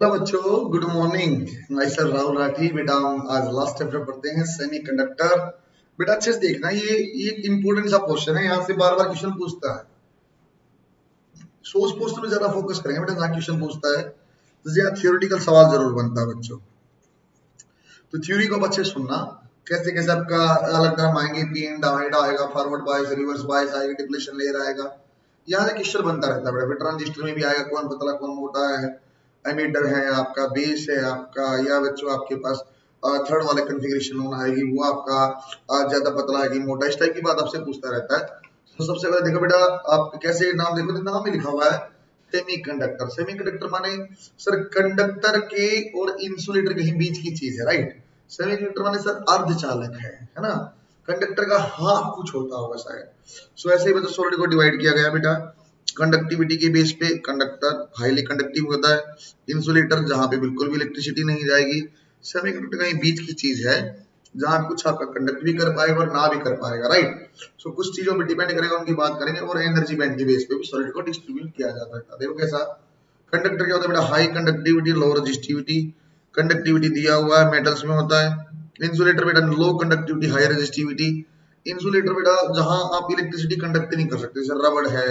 Hello बच्चों, good morning. मैं sir Rahul Rathi. बेटा हम आज लास्ट चैप्टर पढ़ते हैं, सेमीकंडक्टर। बेटा अच्छे से देखना, ये एक इम्पोर्टेंट सा क्वेश्चन है, यहाँ से बार बार क्वेश्चन पूछता है। सोर्स पोस्ट में ज्यादा फोकस करेंगे बेटा, जहाँ क्वेश्चन पूछता है तो यहाँ थियोरिटिकल सवाल जरूर बनता है बच्चों। तो थ्योरी को आप अच्छे से सुनना, कैसे कैसे आपका अलग टर्म आएंगे, पी एंड आएगा, फॉरवर्ड बायस, रिवर्स बायस आएगा, डिप्लेशन लेयर आएगा। यहाँ से क्वेश्चन बनता रहता है बेटा। ट्रांजिस्टर में भी आएगा, कौन पतला कौन मोटा है, एमीटर है आपका, बेस है आपका, या बच्चों आपके पास थर्ड वाले कन्फिग्रेशन होना आएगी, वो आपका ज्यादा पतला है कि मोटा, इस टाइप की बात आपसे पूछता रहता है। तो सबसे पहले देखो बेटा, आप कैसे नाम देखो, तो नाम ही लिखा हुआ है सेमीकंडक्टर। सेमीकंडक्टर माने सर कंडक्टर के और इंसुलेटर के बीच की चीज है, राइट। सेमीकंडक्टर माने सर अर्धचालक है ना। कंडक्टर का हाफ कुछ होता होगा शायद। सो ऐसे ही मतलब सॉलिड को डिवाइड किया गया बेटा, कंडक्टिविटी के बेस पे। कंडक्टर हाईली कंडक्टिव होता है, इंसुलेटर जहां पे बिल्कुल भी इलेक्ट्रिसिटी नहीं जाएगी। सेमीकंडक्टर कहीं बीच की चीज है, जहां कुछ आपका कंडक्ट भी कर पाएगा और ना भी कर पाएगा, राइट। सो कुछ चीजों पे डिपेंड करेगा, उनकी बात करेंगे। और एनर्जी बैंड के बेस पे भी सॉलिड को डिस्ट्रीब्यूट किया जा सकता है। देखो कैसा कंडक्टर क्या होता है बेटा, हाई कंडक्टिविटी लो रेजिस्टिविटी। कंडक्टिविटी दिया हुआ है, मेटल्स में होता है। इंसुलेटर बेटा लो कंडक्टिविटी हाई रेजिस्टिविटी। इंसुलेटर बेटा जहां आप इलेक्ट्रिसिटी कंडक्ट नहीं कर सकते, जैसे रबड़ है,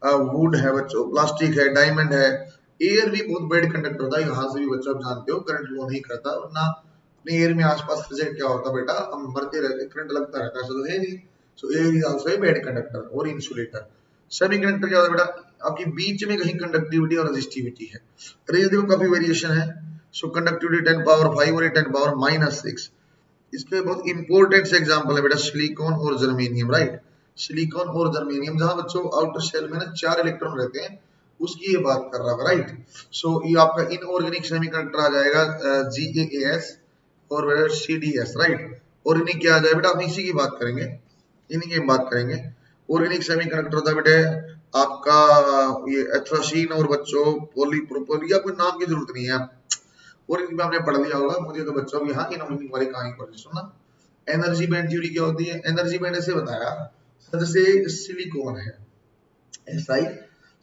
वुड है बच्चों, प्लास्टिक है, डायमंड है। एयर भी बहुत बैड कंडक्टर होता है, यहाँ से भी बच्चों आप जानते हो करंट फ्लो नहीं करता, वरना अपने एयर में आसपास रिजेक्ट क्या होता बेटा, हम मरते रहते, करंट लगता रहता है, ऐसा तो है नहीं। सो air is also a bad conductor. और इंसुलेटर सेमी कंडक्टर क्या होता है बेटा, आपके बीच में कहीं कंडक्टिविटी और रेजिस्टिविटी है। रेंज देखो काफी वेरिएशन है। सो कंडक्टिविटी 10 पावर 5 और 10 पावर -6। इसके बहुत इंपॉर्टेंट से एग्जांपल है बेटा, सिलिकॉन और जर्मेनियम, राइट। सिलिकॉन और जर्मेनियम, जहां बच्चों आउटर शेल में ना 4 इलेक्ट्रॉन रहते हैं, उसकी ये बात कर रहा है, राइट। सो ये आपका इनऑर्गेनिक सेमीकंडक्टर आ जाएगा, GaAs और CdS, राइट। और इन्हीं क्या आ जाए बेटा, हम इसी की बात करेंगे, इन्हीं की बात करेंगे। ऑर्गेनिक सेमीकंडक्टर होता है बेटे आपका ये एथ्रासीन और बच्चों पॉलीप्रोपिल, या कोई नाम की जरूरत नहीं है। और इनमें आपने पढ़ लिया होगा, मुझे तो बच्चों अब यहाँ इनऑर्गेनिक वाले कहाँ ही पढ़ सुनना। एनर्जी बैंड थ्योरी क्या होती है, एनर्जी बैंड ऐसे बताया, जैसे सिलिकॉन है ऐसा ही।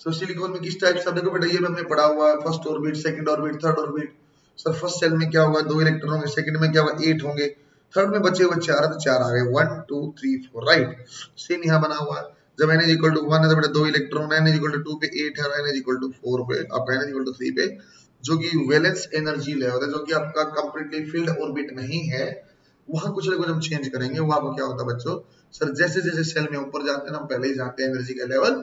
सो सिलिकॉन में किस टाइप से देखो बेटा, ये भी हमने पढ़ा हुआ है, first orbit, second orbit, third orbit. Sir first cell में क्या होगा, 2 इलेक्ट्रॉन होंगे, सेकंड में क्या होगा, 8 होंगे, थर्ड में बचे हुए 4 तो 4 आ गए, 1 2 3 4, राइट। सेम यहाँ बना हुआ है। जब n इक्वल टू 1 है तो बेटा 2 इलेक्ट्रॉन, n इक्वल टू 2 पे 8 है, और n इक्वल टू 4 पे आपका n इक्वल टू 3 पे, जो कि वैलेंस एनर्जी लेवल है, जो कि आपका कंप्लीटली फील्ड ऑर्बिट नहीं है, वहां कुछ ना कुछ हम चेंज करेंगे। वो आपको क्या होता है बच्चों, सर जैसे जैसे सेल में ऊपर जाते हैं ना, हम पहले ही जानते हैं एनर्जी का लेवल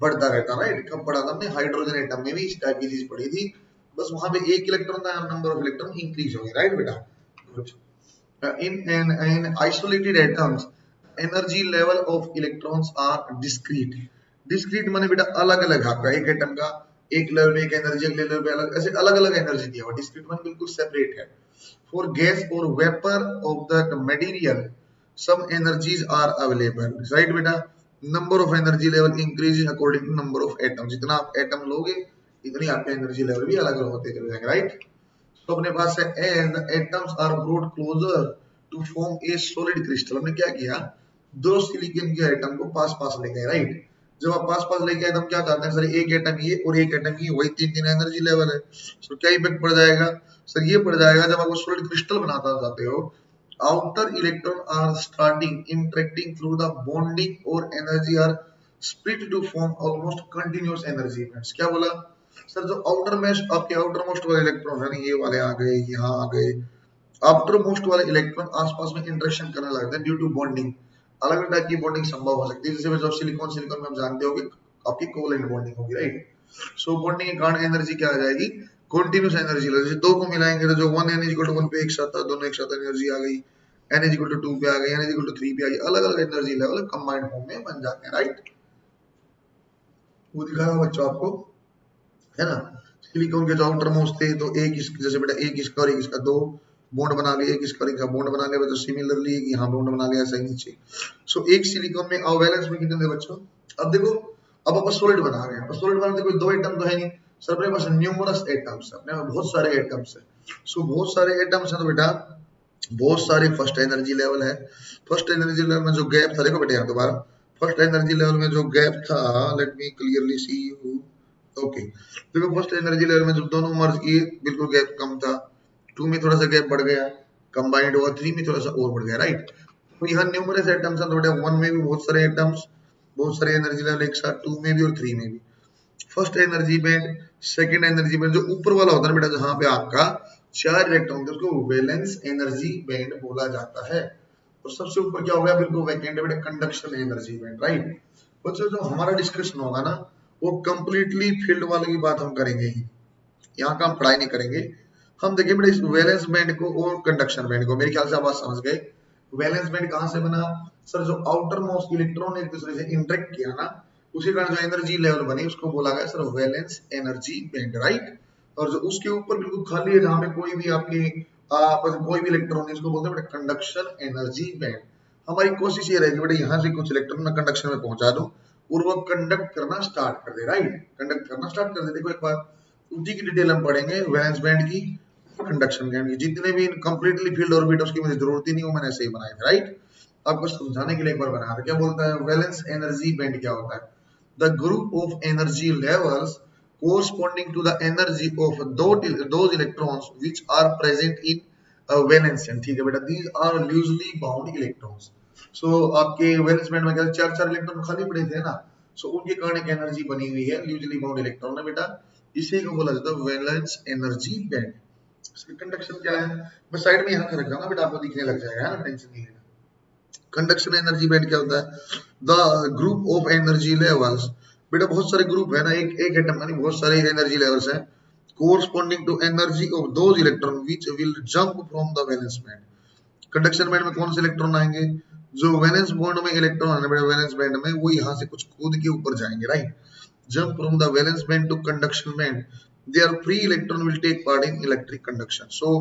बढ़ता रहता है, राइट। कब पढ़ा था हमने, हाइड्रोजन एटम में भी इस टाइप की चीज पढ़ी थी। बस वहां पे एक इलेक्ट्रॉन का नंबर ऑफ इलेक्ट्रॉन इंक्रीज हो गया, राइट बेटा। Good. in isolated atoms energy level of electrons are discrete। discrete माने बेटा अलग अलग, आपका एक एटम का एक लेवल पे एक एनर्जी, अगले लेवल पे अलग, ऐसे अलग अलग एनर्जी दिया हुआ। डिस्क्रीट माने बिल्कुल सेपरेट है। फॉर गैस और vapour of that material some energies are available, right बेटा। Number of energy level increase according to number of atom, जितना आप एटम लोगे इतनी आपका एनर्जी लेवल भी अलग अलग होते चले जाएंगे, राइट। तो अपने पास है as atoms are brought closer to form a solid crystal, हमने क्या किया, दो सिलिकॉन के एटम को पास पास ले गए, राइट। जब आप पास पास लेके आए तो हम क्या करते हैं, सर एक एटम ये और एक एटम ये, वही तीन तीन एनर्जी लेवल है। सो क्या इफेक्ट पड़ जाएगा, सर ये पड़ जाएगा, जब आप सॉलिड क्रिस्टल बनाता जाते हो, outer electron are starting interacting through the bonding or energy are split to form almost continuous energy events। क्या बोला सर, जो आउटर मोस्ट आपके आउटर मोस्ट वाले इलेक्ट्रॉन है ना, ये वाले आ गए, यहाँ आ गए, आफ्टर मोस्ट वाले इलेक्ट्रॉन आसपास में इंटरेक्शन करने लगते हैं ड्यू टू बॉन्डिंग। अलग अलग टाइप की बॉन्डिंग संभव हो सकती है, जैसे जब सिलिकॉन सिलिकॉन में आप जानते हो कि आपकी कोवलेंट बॉन्डिंग होगी, राइट। सो बॉन्डिंग के कारण एनर्जी क्या आ जाएगी, कॉन्टिन्यूस एनर्जी। जैसे दो को मिलाएंगे तो जो 1 n इक्वल टू 1 पे एक साथ था, दोनों एक साथ एनर्जी आ गई, n इक्वल टू 2 पे आ गई, n इक्वल टू 3 पे आ गई, अलग अलग एनर्जी लेवल कंबाइंड फॉर्म में बन जाते हैं, राइट। वो दिखा रहा हूं बच्चों आपको, है ना। सिलिकॉन के जो आउटर मोस्ट थे, तो एक जैसे बेटा एक इसका और एक इसका दो बॉन्ड बना लिया, एक इसका और एक बॉन्ड बना लिया, तो सिमिलरली यहाँ बॉन्ड बना लिया, ऐसा ही नीचे। सो एक सिलिकॉन में वैलेंस में कितने थे बच्चों, अब देखो, अब अपन सॉलिड बना रहे हैं। सॉलिड बनाने कोई दो एटम तो है नहीं सर, अपने पास न्यूमरस एटम्स है, अपने पास बहुत सारे एटम्स है। सो बहुत सारे एटम्स है तो बेटा बहुत सारे फर्स्ट एनर्जी लेवल है। फर्स्ट एनर्जी लेवल में जो गैप था, देखो बेटा यहाँ दोबारा, फर्स्ट एनर्जी लेवल में जो गैप था, let me clearly see you, okay, देखो फर्स्ट एनर्जी लेवल में जब दोनों मर्ज किए बिल्कुल गैप कम था, 2 में थोड़ा सा गैप बढ़ गया, कंबाइंड हुआ 3 में थोड़ा सा और बढ़ गया, राइट। तो यहाँ न्यूमरस एटम्स हैं थोड़े, 1 में भी बहुत सारे एटम्स, बहुत सारे एनर्जी लेवल एक साथ, 2 में भी और 3 में भी। First energy band, second energy band, जो ऊपर वाला होता है बेटा जहां पे आपका 4 इलेक्ट्रॉन होते हैं उसको वैलेंस एनर्जी बैंड बोला जाता है। और सबसे ऊपर क्या हो गया बिल्कुल वैकेंट बेटा, कंडक्शन एनर्जी बैंड, राइट। बच्चों जो हमारा डिस्कशन होगा ना वो कंप्लीटली फील्ड वाले की बात हम करेंगे ही, यहाँ का हम पढ़ाई नहीं करेंगे। हम देखिए बेटा इस वैलेंस बैंड को और कंडक्शन बैंड को, मेरे ख्याल से आप बात समझ गए। वैलेंस बैंड कहां से बना सर, जो आउटर मोस्ट इलेक्ट्रॉन एक दूसरे से इंटरेक्ट किया ना उसी कारण जो एनर्जी लेवल बनी उसको बोला गया sir valence energy band, right. और जो उसके ऊपर बिल्कुल खाली है जहां पे कोई भी आपकी कोई भी इलेक्ट्रॉन है उसको बोलते हैं बेटा कंडक्शन एनर्जी बैंड। हमारी कोशिश ये रहेगी बेटा यहाँ से कुछ इलेक्ट्रॉन में कंडक्शन में पहुंचा दो और वो कंडक्ट करना स्टार्ट कर दे, राइट, कंडक्ट करना स्टार्ट कर दे। देखो एक बार उसी की डिटेल हम पढ़ेंगे, वैलेंस बैंड की, कंडक्शन बैंड की, जितने भी कंप्लीटली फील्ड ऑर्बिट उसकी मुझे जरूरत ही नहीं, वो मैंने ऐसे ही बनाए थे, राइट। आपको समझाने के लिए एक बार बनाया था। क्या बोलता है वैलेंस एनर्जी बैंड क्या होता है, the group of energy levels corresponding to the energy of those electrons which are present in valence chain, ठीक है बेटा, these are loosely bound electrons। so आपके वैलेंस बैंड में क्या चार इलेक्ट्रॉन खाली पड़े थे ना, so उनके कारण एक एनर्जी बनी हुई है लूजली बाउंड इलेक्ट्रॉन है बेटा, इसी को बोला जाता है वैलेंस एनर्जी बैंड। इसकी कंडक्शन क्या है, मैं साइड में यहाँ रख जाऊंगा बेटा, आपको दिखने लग जाएगा ना, टेंशन नहीं लेना। कंडक्शन एनर्जी बैंड क्या होता है, the group of energy levels, बेटा बहुत सारे ग्रुप है ना, एक एटम का नहीं, बहुत सारे एनर्जी लेवल्स हैं, corresponding to energy of those electron which will jump from the valence band. Conduction band में कौन से इलेक्ट्रॉन आएंगे, जो वैलेंस बॉन्ड में इलेक्ट्रॉन आने बेटा वैलेंस बैंड में, वो यहाँ से कुछ कूद के ऊपर जाएंगे, right. Jump from the valence band to conduction band, there free electron will take part in electric conduction. So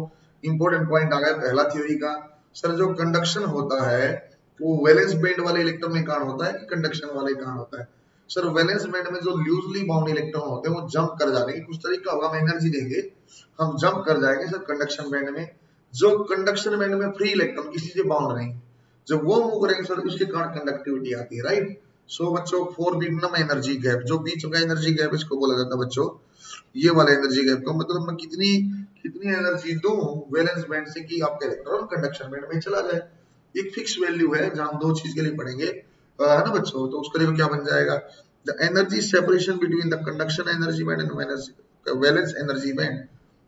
important point आ गया पहला थ्योरी का, सर जो कंडक्शन होता है वो वैलेंस बैंड वाले इलेक्ट्रॉन में कारण होता है कि कंडक्शन वाले कारण होता है। सर वैलेंस बैंड में जो लूजली बाउंड इलेक्ट्रॉन होते हैं वो जंप कर जाने की कुछ तरीका होगा, हम एनर्जी देंगे, हम जंप कर जाएंगे सर कंडक्शन बैंड में। जो कंडक्शन बैंड में फ्री इलेक्ट्रॉन किसी से बाउंड नहीं, जब वो मूव करेंगे सर उसके कारण कंडक्टिविटी आती है, राइट। सो बच्चों फोरबिडन एनर्जी गैप, जो बीच का एनर्जी गैप इसको बोला जाता है बच्चों, ये वाला एनर्जी गैप का मतलब मैं कितनी कितनी एनर्जी दूं वैलेंस बैंड से कि आपका इलेक्ट्रॉन कंडक्शन बैंड में चला जाए, एक फिक्स वैल्यू है जहां हम दो चीज के लिए पढ़ेंगे, है ना बच्चों। तो उसके लिए क्या बन जाएगा, the energy separation between the conduction energy band and valence energy band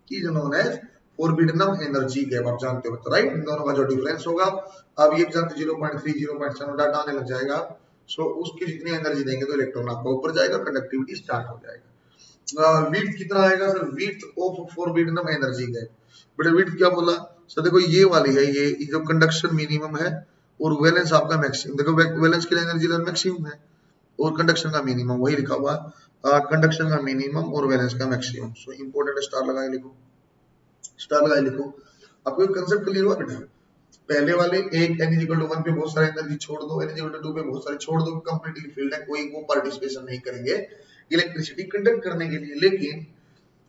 is known as forbidden energy gap. आप जानते हो बच्चों, राइट, इन दोनों का जो डिफरेंस होगा आप ये जानते 0.3 0.7 डाटा आने लग जाएगा। सो उसकी जितनी एनर्जी देंगे तो इलेक्ट्रॉन आपका ऊपर जाएगा, कंडक्टिविटी स्टार्ट हो जाएगा। विड्थ कितना आएगा sir, width of forbidden energy gap, बेटा विड्थ क्या बोला सर, देखो ये वाली है, ये जो कंडक्शन मिनिमम है और वैलेंस आपका मैक्सिमम, देखो वैलेंस के लिए एनर्जी लेवल मैक्सिमम है और कंडक्शन का मिनिमम, वही लिखा हुआ कंडक्शन का मिनिमम और वैलेंस का मैक्सिमम। सो इंपॉर्टेंट स्टार लगाए लिखो, स्टार लगाए लिखो। आपको एक कंसेप्ट क्लियर हुआ बेटा, पहले वाले एक n इक्वल टू 1 पे बहुत सारी एनर्जी छोड़ दो, n इक्वल टू 2 पे बहुत सारी छोड़ दो, कंप्लीटली फील्ड है, कोई वो पार्टिसिपेशन नहीं करेंगे इलेक्ट्रिसिटी कंडक्ट करने के लिए। लेकिन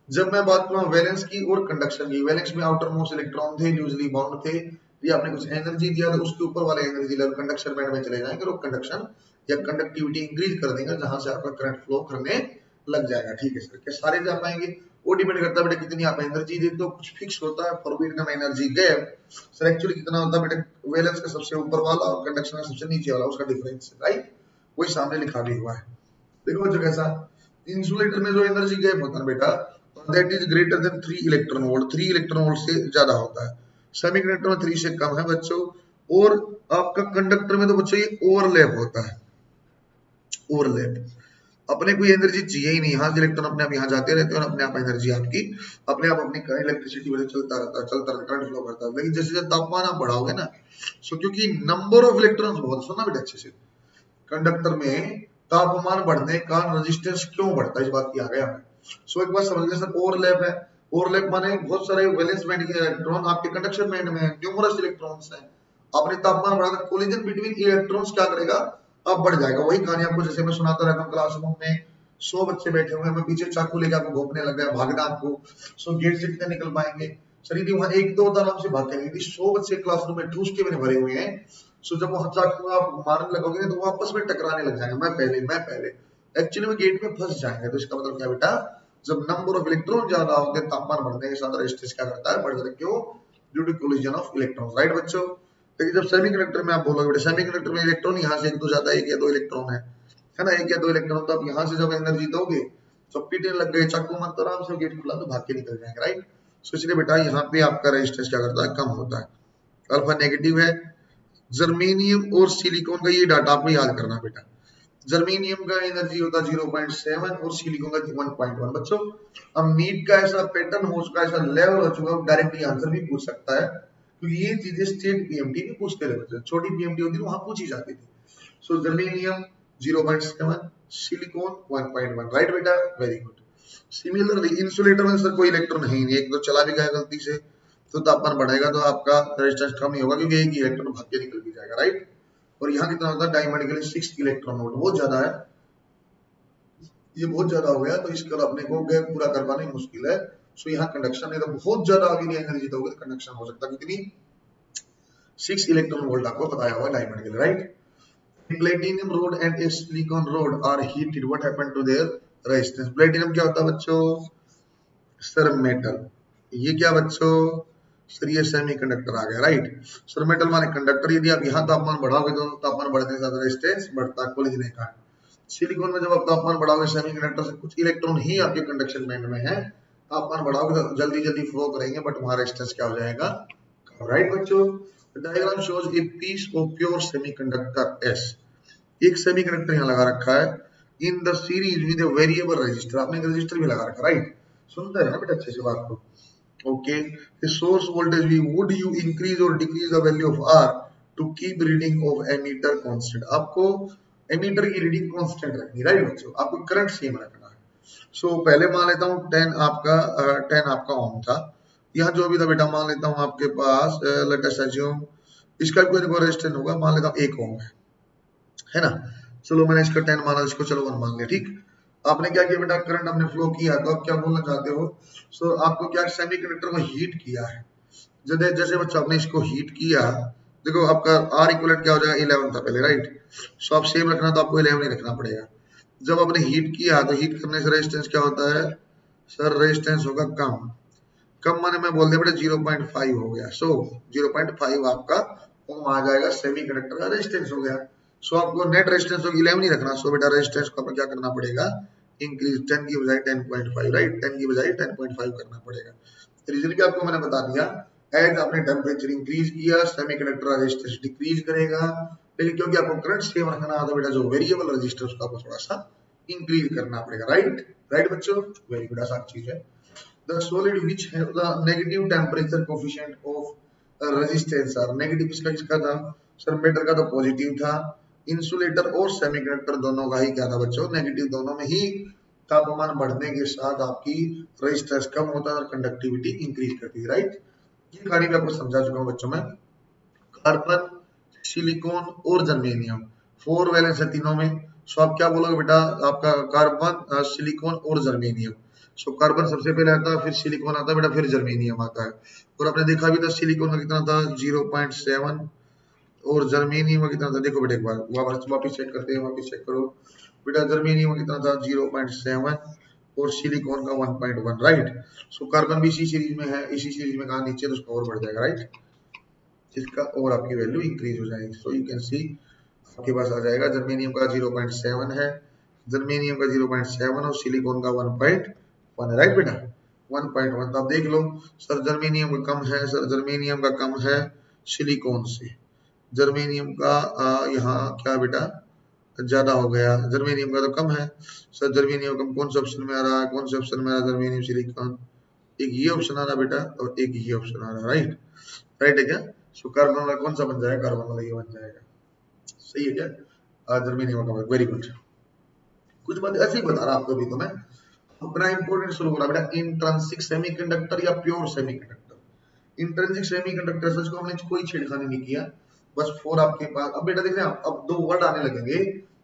जब मैं बात करूं वैलेंस की और कंडक्शन की, वैलेंस में आउटर मोस्ट इलेक्ट्रॉन थे, लूजली बाउंड थे, ये आपने कुछ एनर्जी दिया तो उसके ऊपर वाले एनर्जी लेवल कंडक्शन बैंड में चले जाएंगे और कंडक्शन या कंडक्टिविटी इंक्रीज कर देंगे जहां से आपका करंट फ्लो करने लग जाएगा, ठीक है सर। क्या सारे जा पाएंगे, वो डिपेंड करता है बेटा कितनी आप एनर्जी देते हो, कुछ फिक्स होता है forbidden energy gap sir, actually कितना होता है बेटा वैलेंस का सबसे ऊपर वाला और कंडक्शन का सबसे नीचे वाला, उसका डिफरेंस, राइट, वही सामने लिखा भी हुआ है। देखो बच्चों कैसा, इंसुलेटर में जो एनर्जी गैप होता है बेटा that is greater than 3 electron volt, 3 electron volt से ज्यादा होता है, सेमीकंडक्टर में 3 से कम है बच्चों। और आपका कंडक्टर में तो बच्चों ये ओवरलैप होता है, ओवरलैप, अपने कोई एनर्जी चाहिए ही नहीं, यहाँ से इलेक्ट्रॉन अपने आप यहाँ जाते रहते हैं और अपने आप एनर्जी आपकी अपने आप अपनी इलेक्ट्रिसिटी वजह चलता रहता है, चलता रहता है, करंट फ्लो करता है। लेकिन जैसे जैसे तापमान आप बढ़ाओगे ना, सो क्योंकि नंबर ऑफ इलेक्ट्रॉन्स बहुत, सुनना बेटा अच्छे से, कंडक्टर में तापमान बढ़ने का रेजिस्टेंस क्यों बढ़ता है इस बात की आ गया हमें। सो एक बात समझ गए सर, ओवरलैप है, ओवरलैप माने बहुत सारे वैलेंस बैंड के इलेक्ट्रॉन आपके कंडक्शन बैंड में न्यूमरस इलेक्ट्रॉन्स हैं, आपने तापमान बढ़ाकर कोलिजन बिटवीन इलेक्ट्रॉन्स क्या करेगा, अब बढ़ जाएगा। वही कहानी आपको जैसे मैं सुनाता रहता हूँ क्लासरूम में, 100 बच्चे बैठे हुए हैं, मैं पीछे चाकू लेकर आपको घोपने लग गया, भागना आपको, सो गेट से कितने निकल पाएंगे सर, यदि वहां एक दो आराम से भाग जाएंगे, यदि 100 बच्चे क्लासरूम में ठूस के मैंने भरे हुए हैं, सो जब वहां चाकू आप मारने लगोगे तो वो आपस में टकराने लग जाएंगे, मैं पहले, एक्चुअली वो गेट में फंस जाएंगे। तो इसका मतलब क्या बेटा, जब नंबर ऑफ इलेक्ट्रॉन ज्यादा होते हैं तापमान बढ़ने के साथ रेजिस्टेंस क्या करता है, बढ़ जाता है। क्यों? Due to collision of electron, right बच्चों। लेकिन जब सेमीकंडक्टर में आप बोलोगे बेटा सेमीकंडक्टर में इलेक्ट्रॉन यहाँ से एक तो ज्यादा, एक या दो इलेक्ट्रॉन है ना, एक या दो इलेक्ट्रॉन, तो आप यहाँ से जब एनर्जी दोगे तो पीटने लग गए चाकू मार, तो आराम से गेट खुला तो भाग के निकल जाएंगे, राइट। सो इसलिए बेटा यहाँ पे आपका रेजिस्टेंस क्या करता है, कम होता है। अल्फा नेगेटिव है। जर्मेनियम और सिलिकॉन का ये डाटा आपको याद करना बेटा। जर्मेनियम का एनर्जी होता है 0.7 और सिलिकॉन का 1.1। बच्चों अब नीट का ऐसा पैटर्न हो चुका है, ऐसा लेवल हो चुका है, डायरेक्टली आंसर भी पूछ सकता है, क्योंकि ये चीजें स्टेट पीएमटी में पूछते रहते थे। छोटी पीएमटी होती थी वहां पूछी जाती थी। सो जर्मेनियम 0.7, सिलिकॉन 1.1, राइट बेटा, वेरी गुड। सिमिलरली इंसुलेटर में सर कोई इलेक्ट्रॉन है ही नहीं, एक तो चला भी गया गलती से, तो तापमान बढ़ेगा तो आपका रेजिस्टेंस कम ही होगा, क्योंकि एक ही इलेक्ट्रॉन भाग के निकल भी जाएगा, राइट। और यहाँ कितना होता है, डायमंड के लिए 6 इलेक्ट्रॉन वोल्ट, बहुत ज्यादा है, ये बहुत ज्यादा हो गया, तो इसका अपने को गैप पूरा कर पाना ही मुश्किल है। सो यहाँ कंडक्शन है तो बहुत ज्यादा आगे एनर्जी दोगे तो कंडक्शन हो सकता है, कितनी, 6 इलेक्ट्रॉन वोल्ट आपको बताया हुआ डायमंड के लिए, right. Platinum rod and a silicon rod are heated, what happened to their resistance. Platinum क्या होता है बच्चों, सर मेटल। ये क्या बच्चों, सर ये सेमीकंडक्टर आ गया, राइट। सर मेटल माने कंडक्टर, यदि आप यहाँ तापमान बढ़ाओगे तो तापमान बढ़ने के साथ रेजिस्टेंस बढ़ता है, कोलिजन का। सिलिकॉन में जब आप तापमान बढ़ाओगे, सेमीकंडक्टर से कुछ इलेक्ट्रॉन ही आपके कंडक्शन बैंड में है, तापमान बढ़ाओगे तो जल्दी जल्दी फ्लो करेंगे, बट वहां रेजिस्टेंस क्या हो जाएगा, राइट बच्चों। Diagram shows a piece of pure semiconductor S. एक सेमीकंडक्टर यहाँ लगा रखा है in the series with a variable resistor, आपने एक रेजिस्टर भी लगा रखा, राइट। सुनते हैं ना बेटा अच्छे से बात को, okay. The source voltage V would you increase और decrease the value of R to keep reading of ammeter constant. आपको एमीटर की रीडिंग कांस्टेंट रखनी, राइट बच्चों, आपको करंट सेम रखना है। सो पहले मान लेता हूँ 10 आपका ओम था, यहाँ जो भी था बेटा मान लेता हूँ आपके पास लेट अस अज्यूम इसका कोई रेजिस्टेंस होगा, मान लेता हूँ 1 ओम है ना। चलो मैंने इसका 10 माना, इसको चलो 1 मान लिया, ठीक। आपने क्या किया बेटा, करंट हमने फ्लो किया, तो आप क्या बोलना चाहते हो, सो आपको क्या सेमीकंडक्टर को हीट किया है, जैसे बच्चा आपने इसको हीट किया, देखो आपका आर इक्वलेंट क्या हो जाएगा, 11 था पहले, राइट। सो आप सेम रखना तो आपको 11 ही रखना पड़ेगा। जब आपने हीट किया तो हीट करने से रेजिस्टेंस क्या होता है, सर रेजिस्टेंस होगा कम, कम माने मैं बोल दिया बेटा 0.5 हो गया। सो 0.5 आपका ओम आ जाएगा, सेमीकंडक्टर का रेजिस्टेंस हो गया। सो आपको नेट रेजिस्टेंस को 11 नहीं रखना, सो बेटा रेजिस्टेंस को आपको क्या करना पड़ेगा, इंक्रीज 10 की बजाय 10.5, राइट, 10 की बजाय 10.5 करना पड़ेगा। रीजन भी आपको मैंने बता दिया, एज आपने टेम्परेचर इंक्रीज किया सेमीकंडक्टर रेजिस्टेंस डिक्रीज करेगा, लेकिन क्योंकि आपको करंट सेम रखना है तो बेटा जो वेरिएबल रेजिस्टर उसको आपको थोड़ा सा इंक्रीज करना पड़ेगा, राइट, राइट बच्चों, वेरी गुड, आसान चीज है। The solid which have the negative temperature coefficient of resistance are negative, किसका था सर, मेटल का तो पॉजिटिव था, इंसुलेटर और सेमीकंडक्टर दोनों का ही क्या था बच्चों, नेगेटिव। दोनों में ही तापमान बढ़ने के साथ आपकी रेजिस्टेंस कम होता है और कंडक्टिविटी इंक्रीज करती है, राइट। ये कहानी मैं आपको समझा चुका हूँ बच्चों में। कार्बन, सिलिकॉन और जर्मेनियम 4 वैलेंस है तीनों में। सो आप क्या बोलोगे बेटा, आपका कार्बन, सिलिकॉन और जर्मेनियम। सो कार्बन सबसे पहले आता है, फिर सिलिकॉन आता है बेटा, फिर जर्मेनियम आता है। और आपने देखा भी था सिलिकॉन का कितना था 0.7 और जर्मेनियम का कितना था, देखो बेटा एक बार वापस चेक करते हैं, वापस चेक करो बेटा, जर्मेनियम का कितना था 0.7 और सिलिकॉन का 1.1, राइट। सो कार्बन भी इसी सीरीज में है, इसी सीरीज में कहा नीचे तो उसका और बढ़ जाएगा, राइट, जिसका और आपकी वैल्यू इंक्रीज हो जाएगी। सो यू कैन सी आपके पास आ जाएगा जर्मेनियम का 0.7 है, जर्मेनियम का 0.7 और सिलिकॉन का 1.1 है, राइट बेटा, 1.1। तो आप देख लो सर जर्मेनियम का कम है, सर जर्मेनियम का कम है सिलिकॉन से, जर्मेनियम का यहाँ क्या बेटा ज्यादा हो गया, जर्मेनियम का तो कम है। सर जर्मेनियम कम कौन से ऑप्शन में आ रहा है, कौन से ऑप्शन में आ रहा है जर्मेनियम सिलिकॉन, एक ये ऑप्शन आ रहा है बेटा और एक ये ऑप्शन आ रहा है, राइट, राइट है क्या। सो कार्बन वाला कौन सा बन जाएगा, कार्बन वाला ये बन जाएगा, सही है क्या, जर्मेनियम का, वेरी गुड। कुछ बात ऐसे ही बता रहा आपको, अभी तो मैं अपना इंपोर्टेंट शुरू करा बेटा, इंट्रिंसिक सेमीकंडक्टर या प्योर सेमीकंडक्टर। इंट्रिंसिक सेमीकंडक्टर से हमने कोई छेड़खानी नहीं किया, बस 4 आपके पास। अब बेटा देख रहे हैं आप, अब 2 वर्ड आने लगेंगे,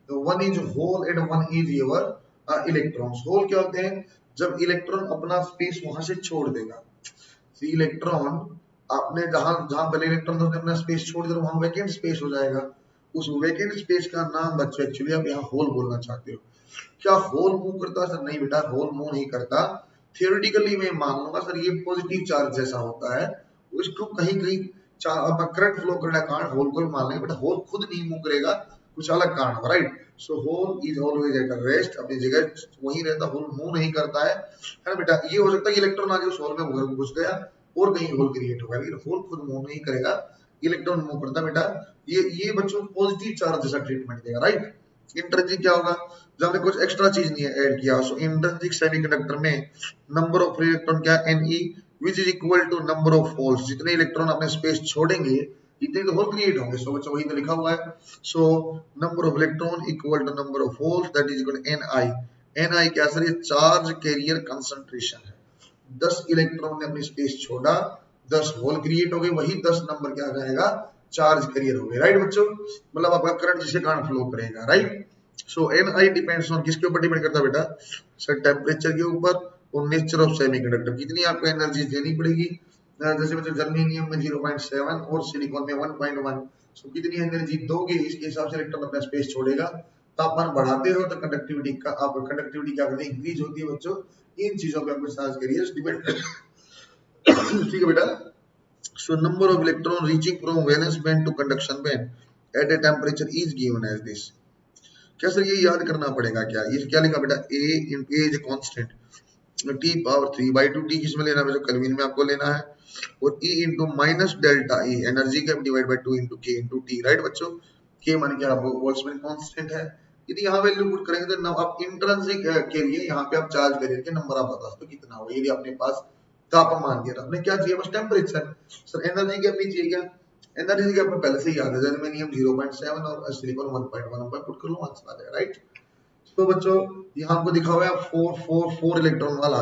one is hole and one is your electrons. Hole क्या होते हैं, जब इलेक्ट्रॉन अपना स्पेस वहां से छोड़ देगा, इलेक्ट्रॉन आपने जहां जहां पहले इलेक्ट्रॉन था अपना स्पेस छोड़ दिया, वहां वैकेंट स्पेस हो जाएगा, उस वैकेंट स्पेस का नाम बच्चों एक्चुअली आप यहाँ होल बोलना चाहते हो। क्या होल मूव करता है सर? नहीं बेटा, होल मूव नहीं करता। थियोरेटिकली मैं मान लूंगा सर ये पॉजिटिव चार्ज जैसा होता है, उसको कहीं कहीं करंट फ्लो करने का कारण होल को भी मान लेंगे, बट होल खुद नहीं मूव करेगा, कुछ अलग कारण होगा, right. So hole is always at rest, अपनी जगह वहीं रहता, होल मूव नहीं करता है ना बेटा। ये हो सकता है इलेक्ट्रॉन आगे उस होल में घुस गया और कहीं होल क्रिएट होगा, लेकिन होल खुद मूव नहीं करेगा, इलेक्ट्रॉन मूव करता बेटा। ये बच्चों पॉजिटिव चार्ज जैसा ट्रीटमेंट देगा, राइट। इंट्रिंसिक क्या होगा, जब हमने कुछ एक्स्ट्रा चीज नहीं ऐड किया। सो इंट्रिंसिक सेमीकंडक्टर में नंबर ऑफ इलेक्ट्रॉन क्या है, Ne, which is equal to number of holes, जितने इलेक्ट्रॉन अपने स्पेस छोड़ेंगे इतने तो होल क्रिएट होंगे। सो बच्चों वही तो लिखा हुआ है। So number of electron equal to number of holes, that is equal to Ni। Ni क्या सर, ये चार्ज कैरियर कंसंट्रेशन है। 10 इलेक्ट्रॉन ने अपनी स्पेस छोड़ा, 10 होल क्रिएट हो गए, वही 10 नंबर क्या आ जाएगा, चार्ज कैरियर हो गए, राइट बच्चों। मतलब आपका करंट जिसके कारण फ्लो करेगा, right. So Ni depends on, किसके ऊपर डिपेंड करता है बेटा, सर टेम्परेचर के ऊपर और नेचर ऑफ सेमीकंडक्टर, कितनी आपको एनर्जी देनी पड़ेगी। जैसे बच्चों जर्मेनियम में 0.7 और सिलिकॉन में 1.1, सो कितनी एनर्जी दोगे इसके हिसाब से इलेक्ट्रॉन अपना स्पेस छोड़ेगा। तापमान बढ़ाते हो तो कंडक्टिविटी का आप कंडक्टिविटी क्या करते हैं, इंक्रीज होती है बच्चों। इन चीजों पे आपको चार्ज कैरियर डिपेंड ठीक है बेटा। So number of electron reaching from valence band to conduction band at a temperature is given as this. क्या सर ये याद करना पड़ेगा क्या, ये क्या लिखा बेटा, A in A is constant, T power 3/2, T किसमें लेना है, केल्विन में आपको लेना है, और E into minus delta E, energy का divide by 2 into k into T, right बच्चों। के मान के आपको बोल्ट्जमैन कांस्टेंट है। यदि यहाँ वैल्यू पुट करेंगे तो आप इंट्रिंसिक के लिए यहाँ पे आप चार्ज करियर के नंबर आप बता सकते हो कितना होगा। यदि अपने पास तापमान दिया, आपने क्या चाहिए, बस टेम्परेचर। सर एनर्जी क्या अपनी चाहिए, क्या एनर्जी क्या आपको पहले से ही याद है, जर्मेनियम 0.7 और सिलिकॉन 1.1, पुट कर लो आंसर आ जाएगा, राइट। तो बच्चों यहाँ आपको दिखा हुआ है 4 इलेक्ट्रॉन वाला,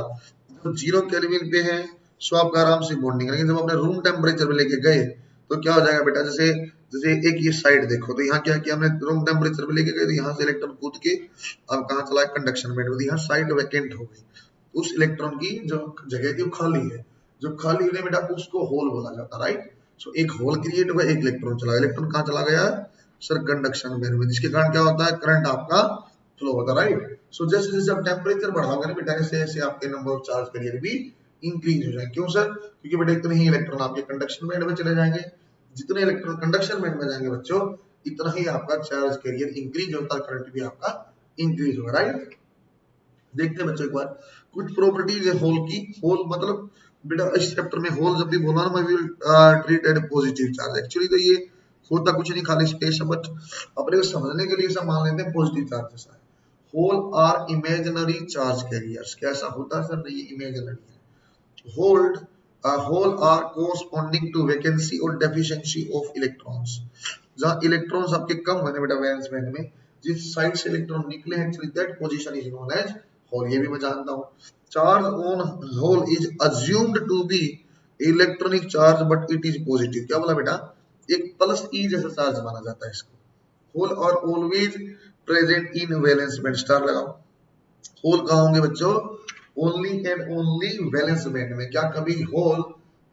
तो 0 केल्विन पे है। सो आपका आराम से बॉन्डिंग, लेकिन जब अपने रूम टेम्परेचर पे लेके गए तो क्या हो जाएगा बेटा, जैसे जैसे एक ये साइड देखो, तो यहाँ क्या किया हमने, रूम टेम्परेचर पे लेके गए तो यहाँ से इलेक्ट्रॉन कूद के अब कहाँ चला है, कंडक्शन बैंड में, यहाँ साइड वैकेंट हो गई, उस इलेक्ट्रॉन की जो जगह थी वो खाली है, जो खाली होने बेटा उसको होल बोला जाता है, राइट। सो एक होल क्रिएट हुआ, एक इलेक्ट्रॉन चला, इलेक्ट्रॉन कहाँ चला गया सर, कंडक्शन बैंड में, जिसके कारण क्या होता है, करंट आपका फ्लो होता है, राइट। सो जैसे जैसे आप टेम्परेचर बढ़ाओगे ना बेटा, ऐसे ऐसे आपके नंबर ऑफ चार्ज कैरियर भी इंक्रीज हो जाएंगे। क्यों सर, क्योंकि बेटा इतने ही इलेक्ट्रॉन आपके कंडक्शन बैंड में चले जाएंगे, जितने इलेक्ट्रॉन कंडक्शन बैंड में जाएंगे बच्चों, इतना ही आपका चार्ज कैरियर इंक्रीज होता है, करंट भी आपका इंक्रीज होगा, राइट। देखते हैं बच्चों एक बार कुछ प्रॉपर्टीज है होल की। होल मतलब बेटा इस चैप्टर में होल जब भी बोला ना, मैं will treat it positive charge, actually तो ये होता कुछ नहीं, खाली स्पेस है, बट अपने को समझने के लिए ऐसा मान लेते हैं पॉजिटिव चार्ज जैसा है। Hole are imaginary charge carriers, कैसा होता है सर, नहीं ये इमेजिनरी है। Hold hole are corresponding to vacancy और डेफिशिएंसी ऑफ इलेक्ट्रॉन्स, जहां इलेक्ट्रॉन्स आपके कम होने बेटा वैलेंस बैंड में, जिस साइड से इलेक्ट्रॉन निकले हैं, actually that position is known as hole, ये भी मैं जानता हूं। Charge on hole is assumed to be electronic charge but it is positive, क्या बोला बेटा, एक प्लस ई जैसा चार्ज माना जाता है इसको। होल और always present in valence band, star लगाओ। होल कहाँ होंगे बच्चों, only and only valence band में, क्या कभी होल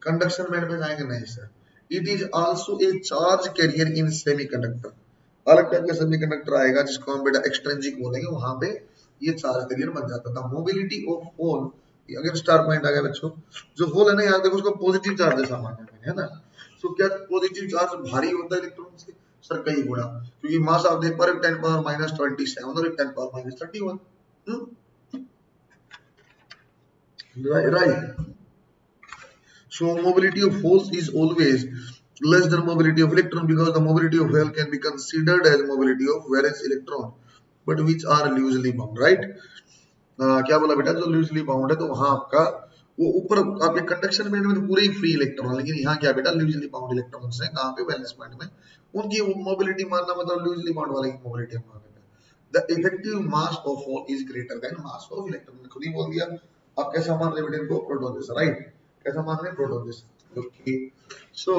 कंडक्शन बैंड में जाएंगे, नहीं sir. It is also a charge carrier in semiconductor, अलग टाइप का सेमीकंडक्टर आएगा जिसको हम बेटा एक्सट्रिंसिक बोलेंगे, वहां पे ये चार्ज कैरियर बन जाता था। मोबिलिटी ऑफ होल, अगर स्टार पॉइंट आ गया बच्चों, जो होल है ना यार देखो उसको पॉजिटिव चार्ज जैसा माना है ना। तो क्या पॉजिटिव चार्ज भारी होता है इलेक्ट्रॉन से, सर कई गुना, क्योंकि मास आप देख पा रहे हो 10⁻⁻27 और 10⁻31, right. So mobility of holes is always less than mobility of electron, because the mobility of hole can be considered as mobility of valence electron, but which are loosely bound, right. क्या बोला बेटा, जो loosely bound है तो वहां आपका वो ऊपर आपके कंडक्शन बैंड में तो पूरे ही फ्री इलेक्ट्रॉन, लेकिन यहाँ क्या बेटा loosely bound इलेक्ट्रॉन्स हैं, कहाँ पे वैलेंस बैंड में, उनकी मोबिलिटी मानना मतलब loosely bound वाले की मोबिलिटी मानना। The effective mass of hole is greater than mass of electron, खुद ही बोल दिया। आप कैसा मान रहे बेटे इनको, प्रोटॉन जैसा, राइट, कैसा मान रहे प्रोटॉन जैसा, ओके। सो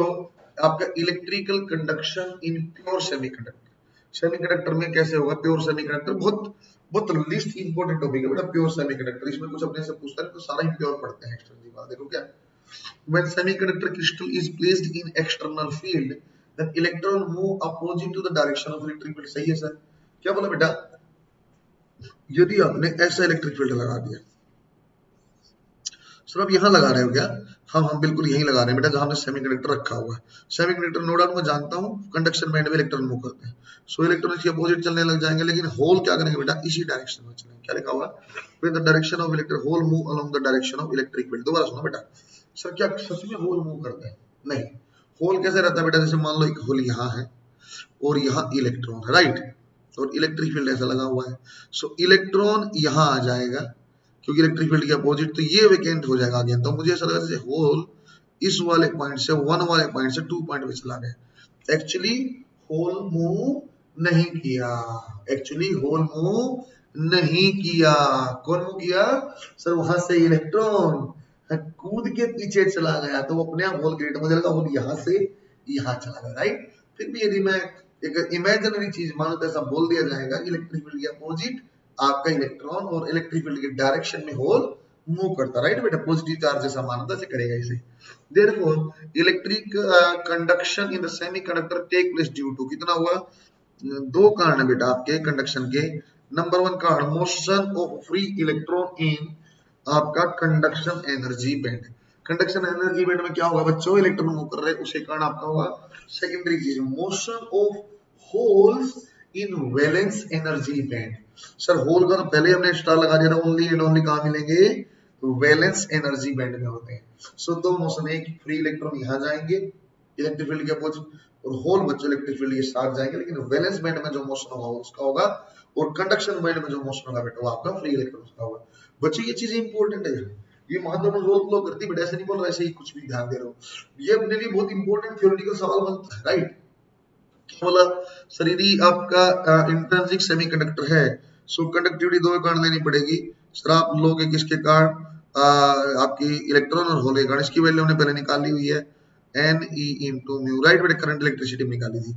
आपका electrical conduction in pure semiconductor, semiconductor में कैसे होगा, प्योर सेमीकंडक्टर बहुत बहुत लिस्ट इंपॉर्टेंट टॉपिक है बेटा, प्योर सेमीकंडक्टर, इसमें कुछ अपने से पूछता है तो सारा ही प्योर पढ़ते हैं, एक्सटर्नल बात देखो क्या। When semiconductor crystal is placed in external field, then electron move opposite to the direction of electric field, सही है सर, क्या बोला बेटा, यदि आपने ऐसा इलेक्ट्रिक फील्ड लगा दिया, सर आप यहाँ लगा रहे हो क्या? हाँ हम बिल्कुल यहीं लगा रहे हैं बेटा जहां हमने सेमीकंडक्टर रखा हुआ है। सेमीकंडक्टर नो डाउट मैं जानता हूँ कंडक्शन बैंड में इलेक्ट्रॉन मूव करते हैं, सो इलेक्ट्रॉन इसके अपोजिट चलने लग जाएंगे, लेकिन होल क्या करेंगे बेटा? इसी डायरेक्शन में चलेंगे। क्या लिखा हुआ है? With the direction of electric hole move along the direction of electric field. दोबारा सुनो बेटा, सर क्या सच में होल मूव करते हैं? नहीं। होल कैसे रहता है बेटा? जैसे मान लो एक होल यहाँ है और यहाँ इलेक्ट्रॉन है, राइट, और इलेक्ट्रिक फील्ड ऐसा लगा हुआ है, सो इलेक्ट्रॉन यहाँ आ जाएगा क्योंकि इलेक्ट्रिक फील्ड के अपोजिट, तो ये वेकेंट हो जाएगा अगेन। तो मुझे ऐसा लगा जैसे होल इस वाले पॉइंट से 1 वाले पॉइंट से 2 पॉइंट पे चला गया। एक्चुअली होल मूव नहीं किया, एक्चुअली होल मूव नहीं किया। कौन मूव किया? सर वहां से इलेक्ट्रॉन कूद के पीछे चला गया, तो वो अपने आप होल क्रिएट, मुझे लगा होल यहाँ से यहाँ चला गया, राइट। फिर भी यदि मैं एक इमेजिनरी चीज मानो तो ऐसा बोल दिया जाएगा इलेक्ट्रिक फील्ड के अपोजिट आपका इलेक्ट्रॉन और इलेक्ट्रिक फील्ड के डायरेक्शन में होल मूव करता, राइट बेटा। पॉजिटिव चार्ज जैसा मानता से करेगा इसे। Therefore electric conduction in the semiconductor take place due to, कितना हुआ? दो कारण है बेटा आपके कंडक्शन के। नंबर 1 कारण motion of free electron in आपका conduction energy band. Conduction energy band में क्या होगा बच्चों? इलेक्ट्रॉन मूव कर रहे हैं, उसी कारण आपका होगा। सेकेंडरी चीज motion of holes in valence energy band. Sir hole का तो पहले हमने स्टार लगा दिया था, ओनली एंड ओनली कहां मिलेंगे? तो वैलेंस एनर्जी बैंड में होते हैं। सो दो मोशन, एक फ्री इलेक्ट्रॉन यहां जाएंगे इलेक्ट्रिक फील्ड के अपोजिट, और होल बच्चों इलेक्ट्रिक फील्ड के साथ जाएंगे, लेकिन वैलेंस बैंड में जो मोशन होगा उसका होगा, और कंडक्शन बैंड में जो मोशन होगा बेटा वो आपका फ्री इलेक्ट्रॉन का होगा। बच्चों ये चीजें इंपॉर्टेंट है, ये महत्वपूर्ण रोल प्ले करती है, बट ऐसे नहीं बोल रहा ऐसे ही कुछ भी ध्यान दे रहे हो, ये अपने लिए बहुत इंपॉर्टेंट थ्योरेटिकल सवाल बनता है, राइट। बोला सर यदि आपका इंट्रिंसिक सेमीकंडक्टर है, सो कंडक्टिविटी दो कारण लेनी पड़ेगी। सर आप लोग किसके कारण? आपकी इलेक्ट्रॉन और होल के कारण। इसकी वैल्यू हमने पहले निकाली हुई है N E into mu, right बेटा, करंट इलेक्ट्रिसिटी में निकाली थी।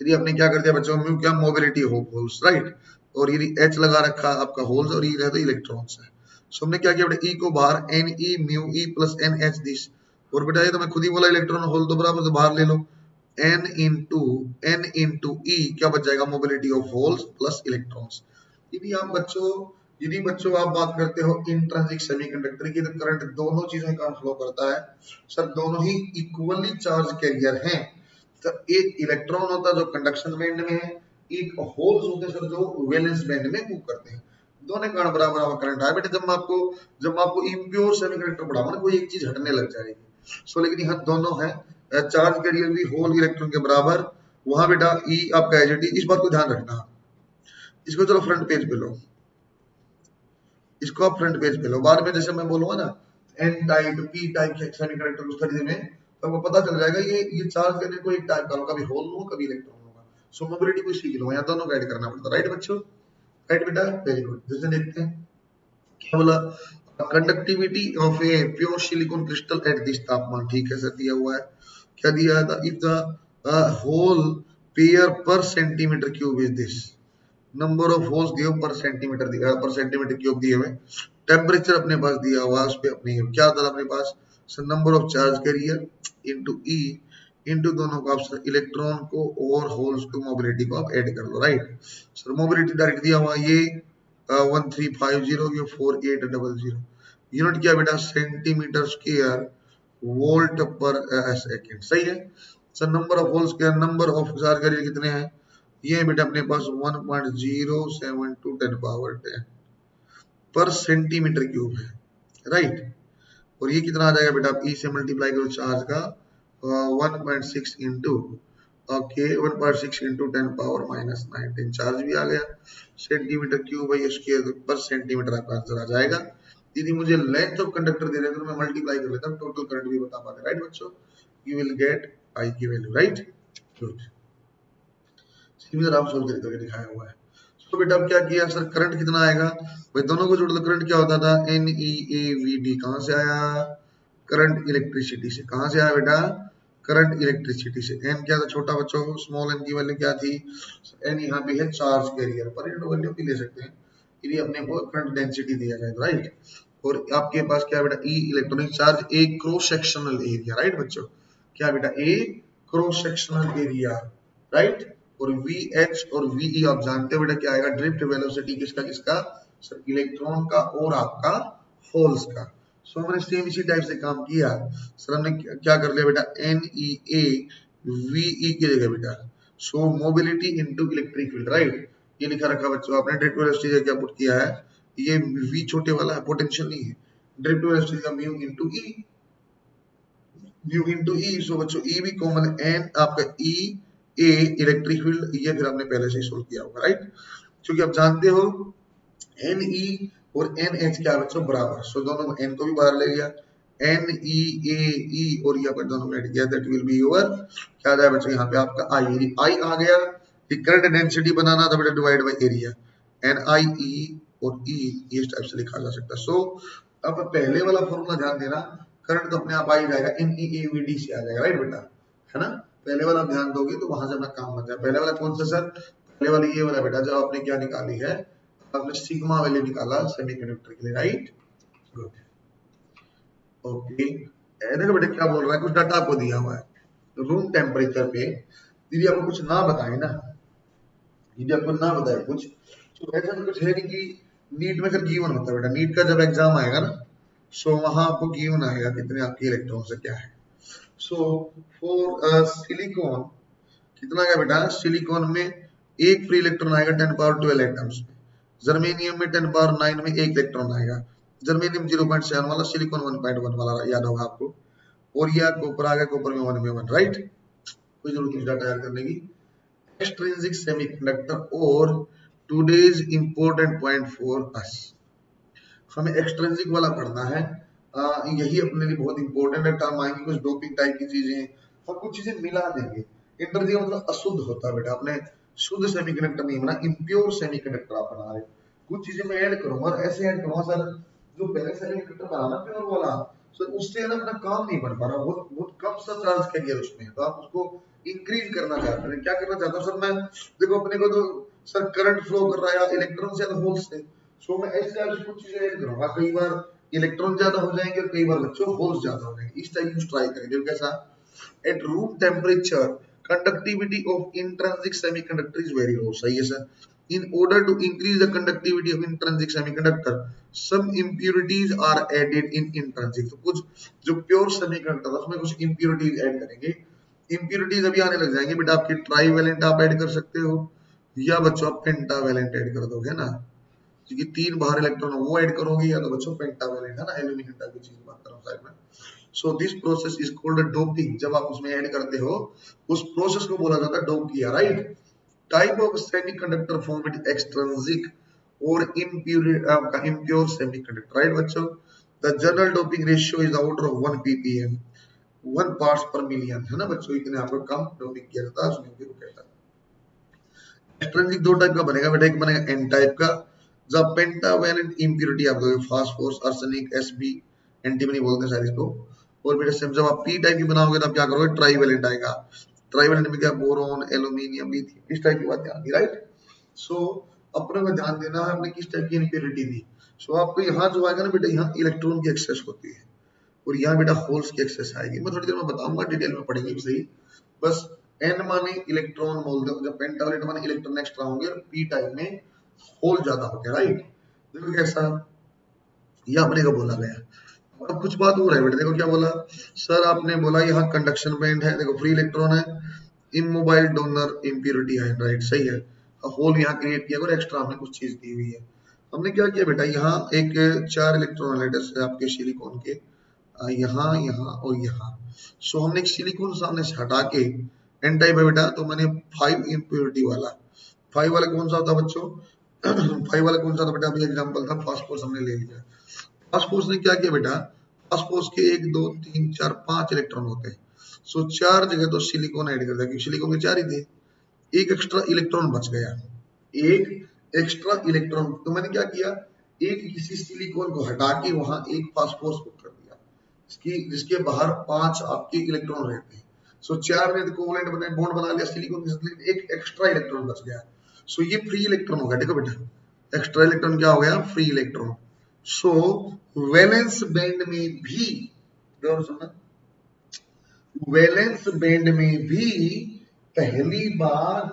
यदि आपने क्या कर दिया बच्चों, म्यू क्या? मोबिलिटी ऑफ होल्स, राइट, और यदि एच लगा रखा आपका होल्स और ई रहता इलेक्ट्रॉन्स है। सो हमने क्या किया बेटा, ई को बाहर N E mu E plus N H this, और बेटा ये तो मैं खुद ही बोला इलेक्ट्रॉन होल तो बराबर, तो बाहर ले लो n इंटू ई, क्या बच जाएगा? Mobility of holes plus electrons. यदि बच्चों आप बात करते हो इंट्रिंसिक सेमीकंडक्टर की, तो करंट दोनों चीजों के कारण फ्लो करता है। सर दोनों ही इक्वली चार्ज कैरियर हैं। तो एक इलेक्ट्रॉन होता है जो कंडक्शन बैंड में है, एक होल्स होते हैं सर जो वैलेंस बैंड में मूव करते हैं। दोनों कारण बराबर बराबर करंट है बेटा। जब मैं आपको इम्प्योर सेमीकंडक्टर पढ़ाऊंगा ना, कोई एक चीज हटने लग जाएगी। सो लेकिन यहाँ दोनों है, चार्ज कैरियर भी होल इलेक्ट्रॉन के बराबर, वहां बेटा ई आपका एच, इस बात को ध्यान रखना। इसको चलो फ्रंट पेज पे लो, इसको आप फ्रंट पेज पे लो, बाद में जैसे मैं बोलूंगा ना N type P type semiconductor उस तरीके में, तो आपको पता चल जाएगा ये चार्ज कैरियर को एक टाइप का होगा, कभी होल होगा कभी इलेक्ट्रॉन होगा। सो मोबिलिटी को सीख लो, यहाँ दोनों गाइड करना पड़ता है, राइट बच्चों, राइट बेटा, वेरी गुड। जैसे देखते हैं क्या बोला, conductivity of a pure silicon crystal at this तापमान, ठीक है सर दिया हुआ है। क्या दिया था? इफ द होल पेयर पर centimetre cube is this, number of holes दिए पर सेंटीमीटर दिया, पर सेंटीमीटर क्यूब दिए हुए, टेम्परेचर अपने पास दिया हुआ उस पे अपने क्या था अपने पास, sir number of charge carrier into E into दोनों को आप इलेक्ट्रॉन को और होल्स को मोबिलिटी को आप ऐड कर लो, राइट। सर मोबिलिटी डायरेक्ट दिया हुआ ये 1350 ये 4800, यूनिट क्या बेटा? सेंटीमीटर स्क्वायर वोल्ट पर सेकेंड, सही है। सर नंबर ऑफ होल्स क्या? नंबर ऑफ चार्ज कैरियर कितने हैं? ये बेटा अपने पास 1.072 10 पावर 10 पर सेंटीमीटर क्यूब है, राइट। और ये कितना आ जाएगा बेटा? आप ई से मल्टीप्लाई करो चार्ज का 1.6 into okay 1.6 into 10 power minus 19, charge भी आ गया। सेंटीमीटर क्यूब है स्क्वायर पर सेंटीमीटर आपका आंसर आ जाएगा। यदि मुझे लेंथ ऑफ कंडक्टर दे रहे हैं तो मैं मल्टीप्लाई कर लेता हूँ, टोटल करंट भी बता पाते, राइट बच्चों। यू विल गेट आई की वैल्यू, राइट, गुड। सिमिलर आप सोल्व करके दिखाया हुआ है। तो बेटा अब क्या किया सर, करंट कितना आएगा भाई? दोनों को जोड़ दो, करंट क्या होता था? N E A we D, कहां से आया? करंट इलेक्ट्रिसिटी से। कहां से आया बेटा? करंट इलेक्ट्रिसिटी से। एन क्या था छोटा बच्चों? स्मॉल एन की वैल्यू क्या थी? एन यहाँ पे है चार्ज कैरियर पर, वैल्यू भी ले सकते हैं यदि अपने को करंट डेंसिटी दिया जाए, राइट। और आपके पास क्या बेटा? ई इलेक्ट्रॉनिक चार्ज, ए क्रॉस सेक्शनल एरिया, राइट बच्चों। क्या बेटा? ए क्रॉस सेक्शनल एरिया, राइट। और वी एच और वी ई आप जानते हो बेटा क्या आएगा? ड्रिफ्ट वेलोसिटी किसका किसका? सर इलेक्ट्रॉन का और आपका होल्स का। सो हमने सेम इसी टाइप से काम किया। सर हमने क्या कर लिया बेटा, NeA की जगह बेटा so mobility into electric field, right. ये लिखा रखा बच्चों आपने। डायरेक्ट वेलोसिटी क्या पुट किया है, ये V छोटे वाला है, पोटेंशियल नहीं है। डायरेक्ट वेलोसिटी का म्यू इनटू E, सो बच्चों E भी कॉमन है, N आपका EA इलेक्ट्रिक फील्ड, ये फिर हमने पहले से ही सोल्व किया होगा, राइट। क्योंकि आप जानते हो NE और NH क्या है बच्चों, बराबर। सो दोनों N को भी बाहर ले लिया, NeAE और यहाँ पर दोनों ऐड किया, दैट विल बी योर क्या आ जाए बच्चों यहाँ पे आपका I आ गया। करंट डेंसिटी बनाना था बेटा, डिवाइड बाय एरिया, NIE और E इस टाइप से लिखा जा सकता है। सो अब पहले वाला फॉर्मूला ध्यान देना, करंट तो अपने आप आ ही जाएगा, NeAVD से आ जाएगा, राइट बेटा, है ना। पहले वाला ध्यान दोगे तो वहां से अपना काम बन जाए। पहले वाला कौन सा सर, पहले वाला ये वाला बेटा, जो आपने क्या निकाली है, आपने सिग्मा वैल्यू निकाला सेमीकंडक्टर के लिए, राइट। Good, okay. देखो बेटा क्या बोल रहा है, कुछ डाटा आपको दिया हुआ है रूम टेम्परेचर पे, यदि आपको कुछ ना बताए ना, यदि आपको ना बताए कुछ, तो ऐसा तो कुछ है नहीं कि नीट में फिर गिवन होता है बेटा। नीट का जब एग्जाम आएगा ना, सो वहां आपको गिवन आएगा कितने आपके इलेक्ट्रॉन से क्या है। सो फॉर सिलिकॉन कितना क्या बेटा, सिलिकॉन में एक फ्री इलेक्ट्रॉन आएगा 10 पावर 12 एटम्स में, जर्मेनियम में 10 पावर 9 में एक इलेक्ट्रॉन आएगा, जर्मेनियम 0.7 वाला, सिलिकॉन 1.1 वाला, याद होगा आपको। और यह कॉपर आ गया, कॉपर में 1 में 1, राइट। कोई जरूरत नहीं डाटा याद करने की। एक्सट्रिंसिक सेमीकंडक्टर और today's important point for us, हमें एक्सट्रिंसिक वाला पढ़ना है। यही अपने लिए बहुत इंपॉर्टेंट है। टर्म आएंगे कुछ डोपिंग टाइप की चीजें, हम कुछ चीजें मिला देंगे। इंट्रिंसिक मतलब अशुद्ध होता है बेटा, अपने शुद्ध सेमीकंडक्टर नहीं बना, इम्प्योर सेमीकंडक्टर आप बना रहे। कुछ चीजें मैं ऐड करूंगा, ऐसे ऐड करूंगा सर, जो पहले सेमीकंडक्टर बना ना प्योर वाला, सर उससे ना अपना काम नहीं बन पा रहा, बहुत बहुत कम सा चार्ज कैरियर उसमें है, तो आप उसको इंक्रीज करना चाहते हैं। क्या करना चाहता हूँ सर मैं, देखो अपने को तो सर करंट फ्लो कर रहा है इलेक्ट्रॉन से या होल से, सो मैं इस टाइप से कुछ चीजें ऐड करूंगा। कई बार इलेक्ट्रॉन ज्यादा हो जाएंगे और कई बार बच्चों होल्स ज्यादा हो जाएंगे, इस टाइप की ट्राई करेंगे। कैसा, at room temperature conductivity of intrinsic semiconductor is very low, सही है sir. In order to increase the conductivity of intrinsic semiconductor, some impurities are added in intrinsic, तो कुछ जो प्योर सेमीकंडक्टर है उसमें कुछ impurities ऐड करेंगे। impurities अभी आने लग जाएंगे बेटा, आपके ट्राईवेलेंट आप ऐड कर सकते हो, या बच्चों आप पेंटावेलेंट ऐड कर दोगे ना, क्योंकि 3 बाहर इलेक्ट्रॉन वो ऐड करोगे, या तो बच्चों पेंटावेलेंट है ना, एल्यूमिनियम टाइप की चीज बात कर रहा हूँ साइड में। So this process is called doping, जब आप उसमें ऐड करते हो उस प्रोसेस को बोला जाता है डोप किया, right. Type of semiconductor form with extrinsic और impure semiconductor, राइट बच्चों। The general doping ratio is the order of 1 ppm, 1 parts पर मिलियन, है ना बच्चों, इतने आपको कम डोपिंग किया जाता है उसमें भी कहता है। एक्सट्रिंसिक दो टाइप का बनेगा बेटा, एक बनेगा एन टाइप का, जब पेंटावेलेंट इंप्योरिटी आप दोगे, फास्फोरस, आर्सेनिक, Sb, एंटीमनी बोलते हैं शायद इसको। और बेटा सेम जब आप पी टाइप की बनाओगे तो आप क्या करोगे, ट्राईवेलेंट आएगा। ट्राईवेलेंट में क्या, बोरोन, एल्यूमिनियम, लिथियम, इस टाइप की बातें आती, राइट। सो अपने को ध्यान देना है हमने किस टाइप की इंप्योरिटी दी। सो आपको यहाँ जो आएगा ना बेटा, यहाँ इलेक्ट्रॉन की एक्सेस होती है और यहाँ बेटा होल्स की एक्सेस आएगी। मैं थोड़ी देर में बताऊंगा, डिटेल में पढ़ेंगे भी सही। बस एन माने इलेक्ट्रॉन बोल दो, जब पेंटावेलेंट माने इलेक्ट्रॉन एक्स्ट्रा होंगे, और पी टाइप में होल ज्यादा होते हैं, राइट। देखो कैसा, ये अपने को बोला गया। अब कुछ बात हो रहा है बेटा, देखो क्या बोला सर, आपने बोला यहाँ कंडक्शन बैंड है, देखो फ्री इलेक्ट्रॉन है, इमोबाइल डोनर इम्प्योरिटी है, राइट, सही है। होल यहाँ क्रिएट किया और एक्स्ट्रा हमें कुछ चीज दी हुई है। हमने क्या किया बेटा, यहाँ एक 4 इलेक्ट्रॉन है आपके सिलिकॉन के, यहाँ यहाँ और यहाँ। सो हमने एक सिलिकॉन सामने से हटा के एन टाइप है बेटा, तो मैंने 5 इम्प्योरिटी वाला, 5 वाला कौन सा होता बच्चों 5 वाला कौन सा था बेटा, अभी एग्जांपल था फास्फोरस, हमने ले लिया। फास्फोरस ने क्या किया बेटा, फास्फोरस के 1 2 3 4 5 इलेक्ट्रॉन होते हैं, सो 4 जगह तो सिलिकॉन ऐड कर दिया, क्योंकि सिलिकॉन के 4 ही थे, एक एक्स्ट्रा इलेक्ट्रॉन बच गया, एक एक्स्ट्रा इलेक्ट्रॉन, तो मैंने क्या किया, एक किसी सिलिकॉन को हटा के वहां एक फास्फोरस को कर दिया, जिसके बाहर 5 आपके इलेक्ट्रॉन रहते हैं। सो 4 ने कोवेलेंट बने, बॉन्ड बना लिया सिलिकॉन के साथ, एक एक्स्ट्रा इलेक्ट्रॉन बच गया। सो ये फ्री इलेक्ट्रॉन हो गया, देखो बेटा, एक्स्ट्रा इलेक्ट्रॉन क्या हो गया, फ्री इलेक्ट्रॉन। सो वैलेंस बैंड में भी, सुनना, वैलेंस बैंड में भी पहली बार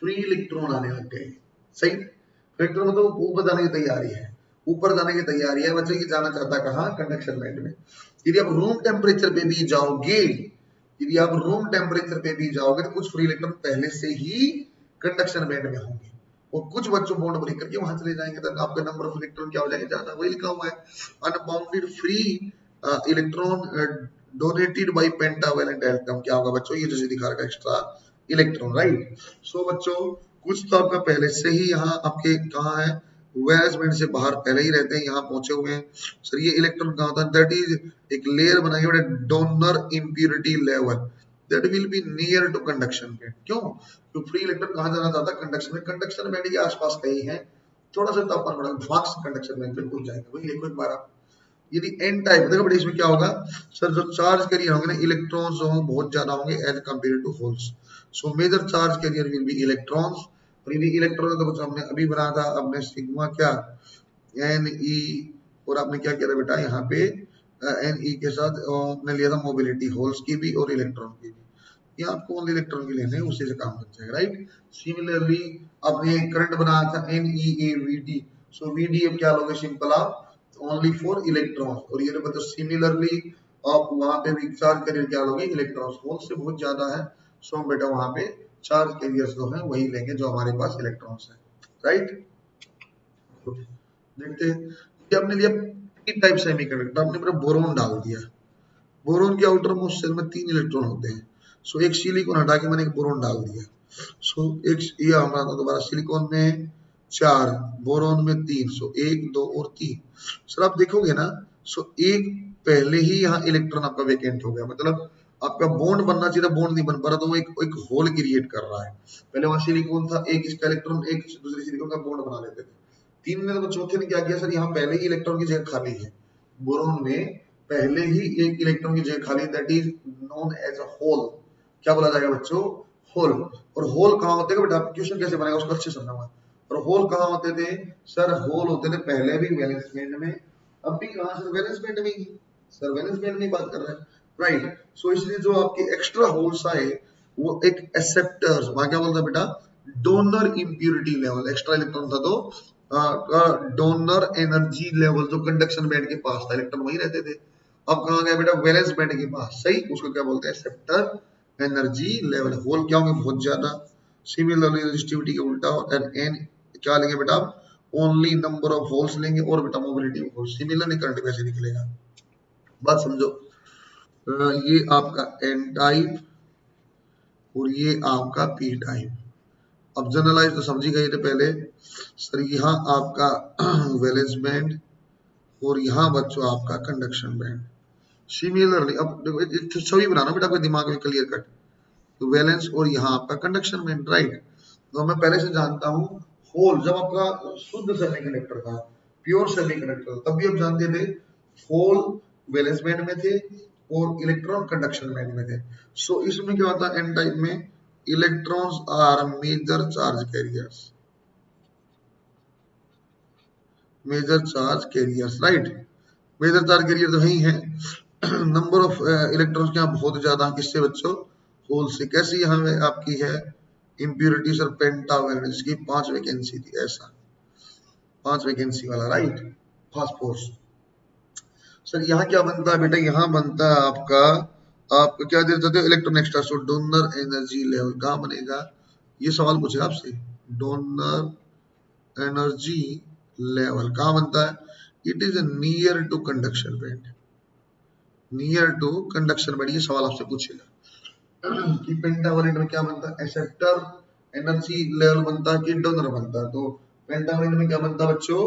फ्री इलेक्ट्रॉन आने लग गए, सही। इलेक्ट्रॉन मतलब वो बताने की तैयारी है, ऊपर जाने की तैयारी है बच्चों की, जाना चाहता है कहाँ, कंडक्शन बैंड में। यदि आप रूम टेम्परेचर पे भी जाओगे, यदि आप रूम टेम्परेचर पे भी जाओगे तो कुछ फ्री इलेक्ट्रॉन पहले से ही कंडक्शन बैंड में होंगे और कुछ बच्चों बॉन्ड ब्रेक करके वहां चले जाएंगे, तो आपका नंबर ऑफ इलेक्ट्रॉन क्या हो जाएगा, ज्यादा। वही लिखा हुआ है, unbounded free electron donated bye pentavalent atom. क्या होगा बच्चों, ये जैसे दिखा रखा एक्स्ट्रा इलेक्ट्रॉन, राइट। सो बच्चों कुछ तो आपका पहले से ही यहाँ आपके कहाँ है, वैलेंस बैंड से बाहर पहले ही रहते हैं, यहाँ पहुंचे हुए हैं। सर ये इलेक्ट्रॉन कहाँ होता है, दैट इज एक लेयर बनाई हुई है donor impurity level, that will be near to conduction band. क्यों, तो फ्री इलेक्ट्रॉन कहाँ जाना चाहता है, कंडक्शन में, कंडक्शन बैंड के आसपास कहीं है, थोड़ा सा तापमान बढ़ा फास्ट कंडक्शन बैंड पे पहुंच जाएगा। वही देखो एक बार आप, यदि एन टाइप देखो बट इसमें क्या होगा सर, जो चार्ज कैरियर होंगे ना, इलेक्ट्रॉन्स जो होंगे बहुत ज्यादा होंगे as compare to holes. So major charge carrier will be electrons, और यदि इलेक्ट्रॉन तो बच्चों हमने अभी बनाया था, अपने सिग्मा क्या एन ई, और आपने क्या किया था बेटा यहाँ पे एन ई के साथ आपने लिया था मोबिलिटी होल्स की भी और इलेक्ट्रॉन की भी। ये आपको ओनली इलेक्ट्रॉन की लेने हैं, उसी से काम बन जाएगा, राइट। सिमिलरली आपने करंट बनाया था N E A we d, so v d अब क्या लोगे सिंपल आप ओनली फॉर इलेक्ट्रॉन्स, और ये मतलब सिमिलरली आप वहां पे भी चार्ज कैरियर क्या लोगे, इलेक्ट्रॉन्स। होल से बहुत ज्यादा है, सो हम बेटा वहां पे चार्ज कैरियर्स जो है वही लेंगे जो हमारे पास इलेक्ट्रॉन्स है, राइट। देखते हैं कि आपने लिया पी टाइप सेमीकंडक्टर, आपने मेरा बोरोन डाल दिया। बोरोन के आउटर मोस्ट शेल में 3 इलेक्ट्रॉन होते हैं, सो एक सिलिकॉन हटा के मैंने एक बोरोन डाल दिया। सो एक ये हमारा दोबारा सिलिकॉन में 4, बोरोन में 3, सो 1 2 और 3। सर आप देखोगे ना, सो एक पहले ही यहाँ इलेक्ट्रॉन आपका वेकेंट हो गया, मतलब आपका बॉन्ड बनना चाहिए था, बॉन्ड नहीं बन पा रहा, तो वो एक होल क्रिएट कर रहा है। पहले वहां सिलिकॉन था, एक इसका इलेक्ट्रॉन एक दूसरे सिलिकॉन का बॉन्ड बना लेते थे। 3 ने तो चौथे ने क्या किया सर, यहाँ पहले ही इलेक्ट्रॉन की जगह खाली है, बोरोन में पहले ही एक इलेक्ट्रॉन की जगह खाली, that is known as a hole. क्या बोला जाएगा बच्चों, होल। और होल कहाँ होते थे बेटा, क्वेश्चन कैसे बनेगा उसको अच्छे समझना। और होल कहाँ होते थे सर, होल होते थे पहले भी वैलेंस बैंड में, अब भी कहाँ सर, वैलेंस बैंड में ही। सर वैलेंस बैंड में बात कर रहे हैं, राइट। सो इसलिए जो आपके एक्स्ट्रा होल्स आए वो एक एक्सेप्टर्स, वहां क्या बोलता है बेटा, donor impurity level, extra electron था तो डोनर एनर्जी लेवल जो कंडक्शन बैंड के पास था, इलेक्ट्रॉन वही रहते थे। अब कहाँ गया बेटा, वैलेंस बैंड के पास, सही, उसको क्या बोलते हैं, एक्सेप्टर एनर्जी लेवल। होल क्या होंगे, बहुत ज्यादा। सिमिलरली रेजिस्टिविटी के उल्टा, और एन क्या लेंगे बेटा, ओनली नंबर ऑफ होल्स लेंगे, और बेटा mobility of holes, similarly current कैसे निकलेगा, बात समझो। ये आपका एन टाइप और ये आपका पी टाइप। अब जनरलाइज तो समझी गई थे पहले सर, यहाँ आपका वैलेंस बैंड और यहाँ बच्चों आपका कंडक्शन बैंड। सिमिलरली अब देखो छवि बनाना बेटा आपके दिमाग में क्लियर कट, तो वैलेंस और यहाँ आपका कंडक्शन बैंड, राइट। तो मैं पहले से जानता हूँ होल, जब आपका शुद्ध सेमीकंडक्टर था, प्योर सेमीकंडक्टर, तब भी आप जानते थे होल वैलेंस बैंड में थे और इलेक्ट्रॉन कंडक्शन बैंड में थे। सो इसमें क्या होता है, एन टाइप में electrons are major charge carriers, major charge carriers, right. Major charge carrier तो वही है। नंबर ऑफ इलेक्ट्रॉन्स क्या बहुत ज्यादा, किससे बच्चों, होल से। कैसी यहाँ आपकी है इम्प्योरिटी सर, पेंटावैलेंट, जिसकी 5 वैकेंसी थी, ऐसा 5 वैकेंसी वाला, राइट, फास्फोरस। सर यहाँ क्या बनता है बेटा, यहाँ बनता है आपका, आपको क्या दे देते हो, इलेक्ट्रॉन एक्स्ट्रा, सो डोनर एनर्जी लेवल कहाँ बनेगा, ये सवाल पूछेगा आपसे, डोनर एनर्जी लेवल कहाँ बनता है, it is near to conduction band, near to conduction band, ये सवाल आपसे पूछेगा कि पेंटावैलेंट में क्या बनता है, एक्सेप्टर एनर्जी लेवल बनता है कि डोनर बनता है। तो पेंटावैलेंट में क्या बनता है बच्चों,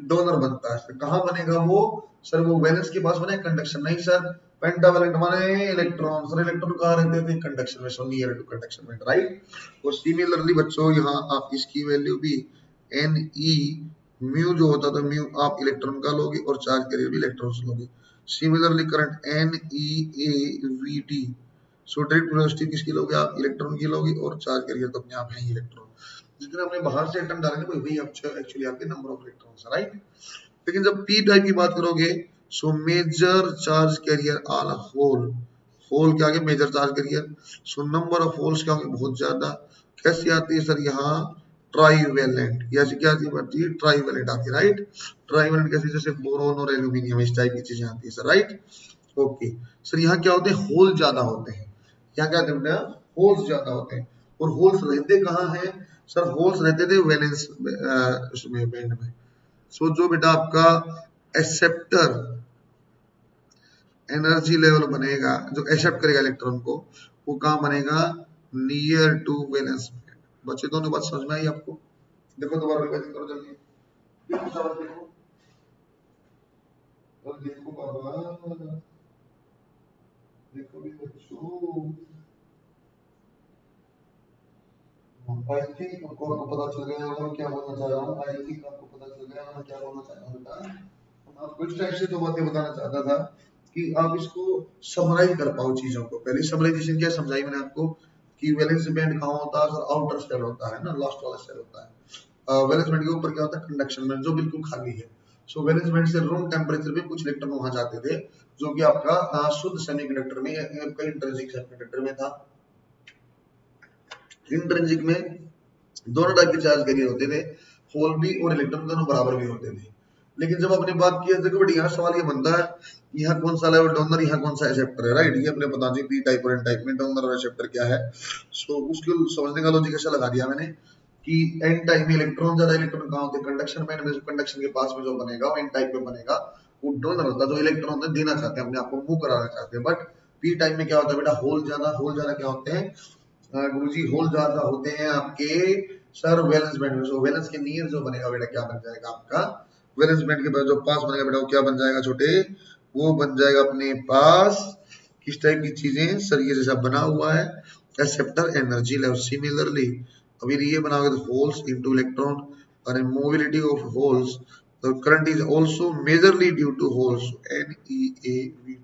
डोनर बनता है। तो कहाँ बनेगा वो सर, वो वैलेंस के पास बने, कंडक्शन नहीं सर, पेंटावैलेंट माने इलेक्ट्रॉन, सर इलेक्ट्रॉन कहाँ रहते थे, कंडक्शन में, सो नियर टू कंडक्शन में, राइट। और सिमिलरली बच्चों यहाँ आप इसकी वैल्यू भी एन ई म्यू जो होता था, म्यू आप इलेक्ट्रॉन का लोगे और चार्ज कैरियर भी इलेक्ट्रॉन्स लोगे। Similarly current n E A v t, so direct velocity किसकी लोगे आप, इलेक्ट्रॉन की लोगे, और चार्ज कैरियर तो अपने आप है ही इलेक्ट्रॉन, जितने अपने बाहर से एटम डालेंगे वही एक्चुअली आपके नंबर ऑफ इलेक्ट्रॉन्स, राइट। लेकिन जब पी टाइप की बात करोगे, so major charge carrier all hole, hole क्या आगे major charge carrier, so number of holes क्या होंगे बहुत ज्यादा। कैसी आती है सर, यहाँ ट्राईवेलेंट, या क्या आती है, ट्राईवेलेंट आती है, राइट। ट्राईवेलेंट कैसे, जैसे बोरोन और एल्यूमिनियम, इस टाइप की चीजें आती है सर, राइट। ओके सर, यहाँ क्या होते हैं, होल ज्यादा होते हैं, यहाँ क्या होते हैं, होल्स ज्यादा होते हैं। और होल्स रहते कहाँ हैं सर, होल्स रहते थे वैलेंस उसमें, बैंड में। सो जो बेटा आपका एक्सेप्टर एनर्जी लेवल बनेगा, जो एक्सेप्ट करेगा इलेक्ट्रॉन को, वो कहाँ बनेगा, नियर टू वैलेंस बैंड। बच्चे दोनों बात समझ में आई आपको? देखो दोबारा रिवाइज करो जल्दी, देखो सवाल देखो, और देखो बाबा, देखो भी बच्चों, आई थिंक आपको पता चल गया होगा मैं क्या बोलना चाह रहा हूँ। आई थिंक आपको पता चल गया मैं क्या बोलना चाह रहा हूँ बेटा। मैं आपको इस टाइप से तो बातें बताना चाहता था कि आप इसको समराइज कर पाओ चीजों को। पहले समराइजेशन क्या समझाई मैंने आपको कि वैलेंस बैंड कहाँ होता है सर, आउटर शेल होता है ना, लास्ट वाला शेल होता है। वैलेंस बैंड के ऊपर क्या होता है, कंडक्शन बैंड, जो बिल्कुल खाली है। सो वैलेंस बैंड से रूम टेम्परेचर पे कुछ इलेक्ट्रॉन वहां जाते थे, जो कि आपका शुद्ध सेमीकंडक्टर में, आपका इंट्रिंसिक सेमीकंडक्टर में था। इंट्रिंसिक में दोनों टाइप के चार्ज कैरियर होते थे, होल भी और इलेक्ट्रॉन दोनों बराबर भी होते थे। लेकिन जब आपने बात की है, देखो बेटा यहाँ सवाल ये बनता है, यहाँ कौन सा लेवल डोनर, यहाँ कौन सा एक्सेप्टर है, राइट। ये अपने बता दें पी टाइप और एन टाइप में डोनर और एक्सेप्टर क्या है। सो उसको समझने का लॉजिक ऐसा लगा दिया मैंने कि एन टाइप में इलेक्ट्रॉन, ज्यादा इलेक्ट्रॉन कहाँ होते हैं, कंडक्शन बैंड में, कंडक्शन के पास में जो बनेगा वो एन टाइप में बनेगा, वो डोनर होता है, जो इलेक्ट्रॉन देना चाहते हैं, अपने आप को मूव कराना चाहते हैं। बट पी टाइप में क्या होता है बेटा, होल ज्यादा, होल ज्यादा क्या होते हैं गुरुजी, होल ज्यादा होते हैं आपके सर वैलेंस बैंड में। सो वैलेंस के नियर जो बनेगा बेटा क्या बन जाएगा आपका, वैलेंस बैंड के जो पास बनेगा बेटा वो क्या बन जाएगा छोटे, वो बन जाएगा अपने पास किस टाइप की चीजें सर, ये जैसा बना हुआ है एक्सेप्टर एनर्जी लेवल। सिमिलरली अभी ये बनाओगे तो होल्स इनटू इलेक्ट्रॉन और mobility of holes, the current is also majorly due to holes, NEAVD,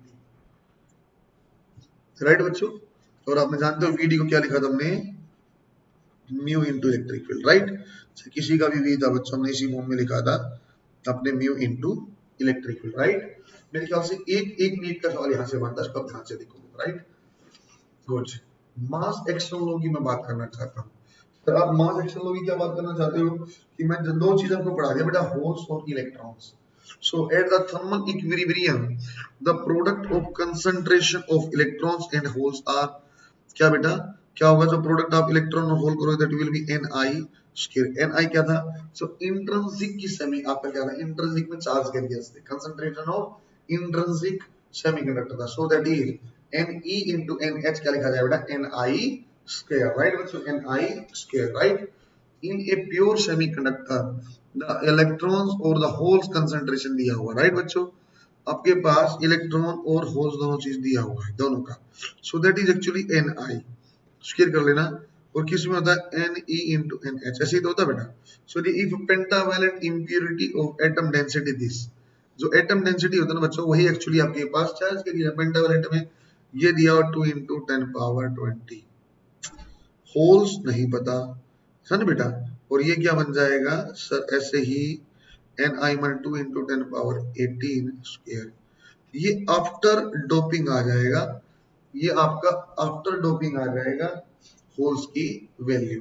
right बच्चों। और आपने जानते हो VD को क्या लिखा था हमने, mu into electric field, right. किसी का भी V था बच्चों, हमने इसी फॉर्म में लिखा था अपने mu into electric field, right. मेरे ख्याल से एक एक नीट का सवाल यहाँ से बनता है, इसको ध्यान से देखो, right. Good. Mass action law की मैं बात करना चाहता हूँ सर। आप मास एक्शन लॉ की क्या बात करना चाहते हो कि मैं दो चीजों को पढ़ा दिया बेटा, होल्स और electrons. So at the thermal equilibrium, the product of concentration of electrons and holes are क्या बेटा, क्या होगा जो प्रोडक्ट आप इलेक्ट्रॉन और होल करोगे, that will B Ni square. Ni क्या था, सो इंट्रिंसिक की सेमी, आपका क्या था, इंट्रिंसिक में चार्ज कैरियर्स थे, कंसंट्रेशन ऑफ इंट्रिंसिक सेमीकंडक्टर था। So that is Ne into NH क्या लिखा जाए बेटा, Ni स्क्वायर, राइट बच्चों, Ni square, right. In a pure semiconductor the electrons और द होल्स कंसंट्रेशन दिया हुआ, राइट बच्चों। आपके पास इलेक्ट्रॉन और होल्स दोनों चीज दिया हुआ है, दोनों का। So that is actually Ni square कर लेना। और किस में होता है, Ne into NH, ऐसे ही तो होता है बेटा। So if pentavalent impurity of atom density this, जो एटम डेंसिटी होता है ना बच्चों, वही एक्चुअली आपके पास चार्ज कैरियर है। पेंटावैलेंट में ये दिया हुआ 2 into 10 power 20, होल्स नहीं पता, है ना बेटा। और ये क्या बन जाएगा सर, ऐसे ही Ni मन 2 into 10 power 18 स्क्वायर। ये आफ्टर डोपिंग आ जाएगा, ये आपका आफ्टर डोपिंग आ जाएगा होल्स की वैल्यू।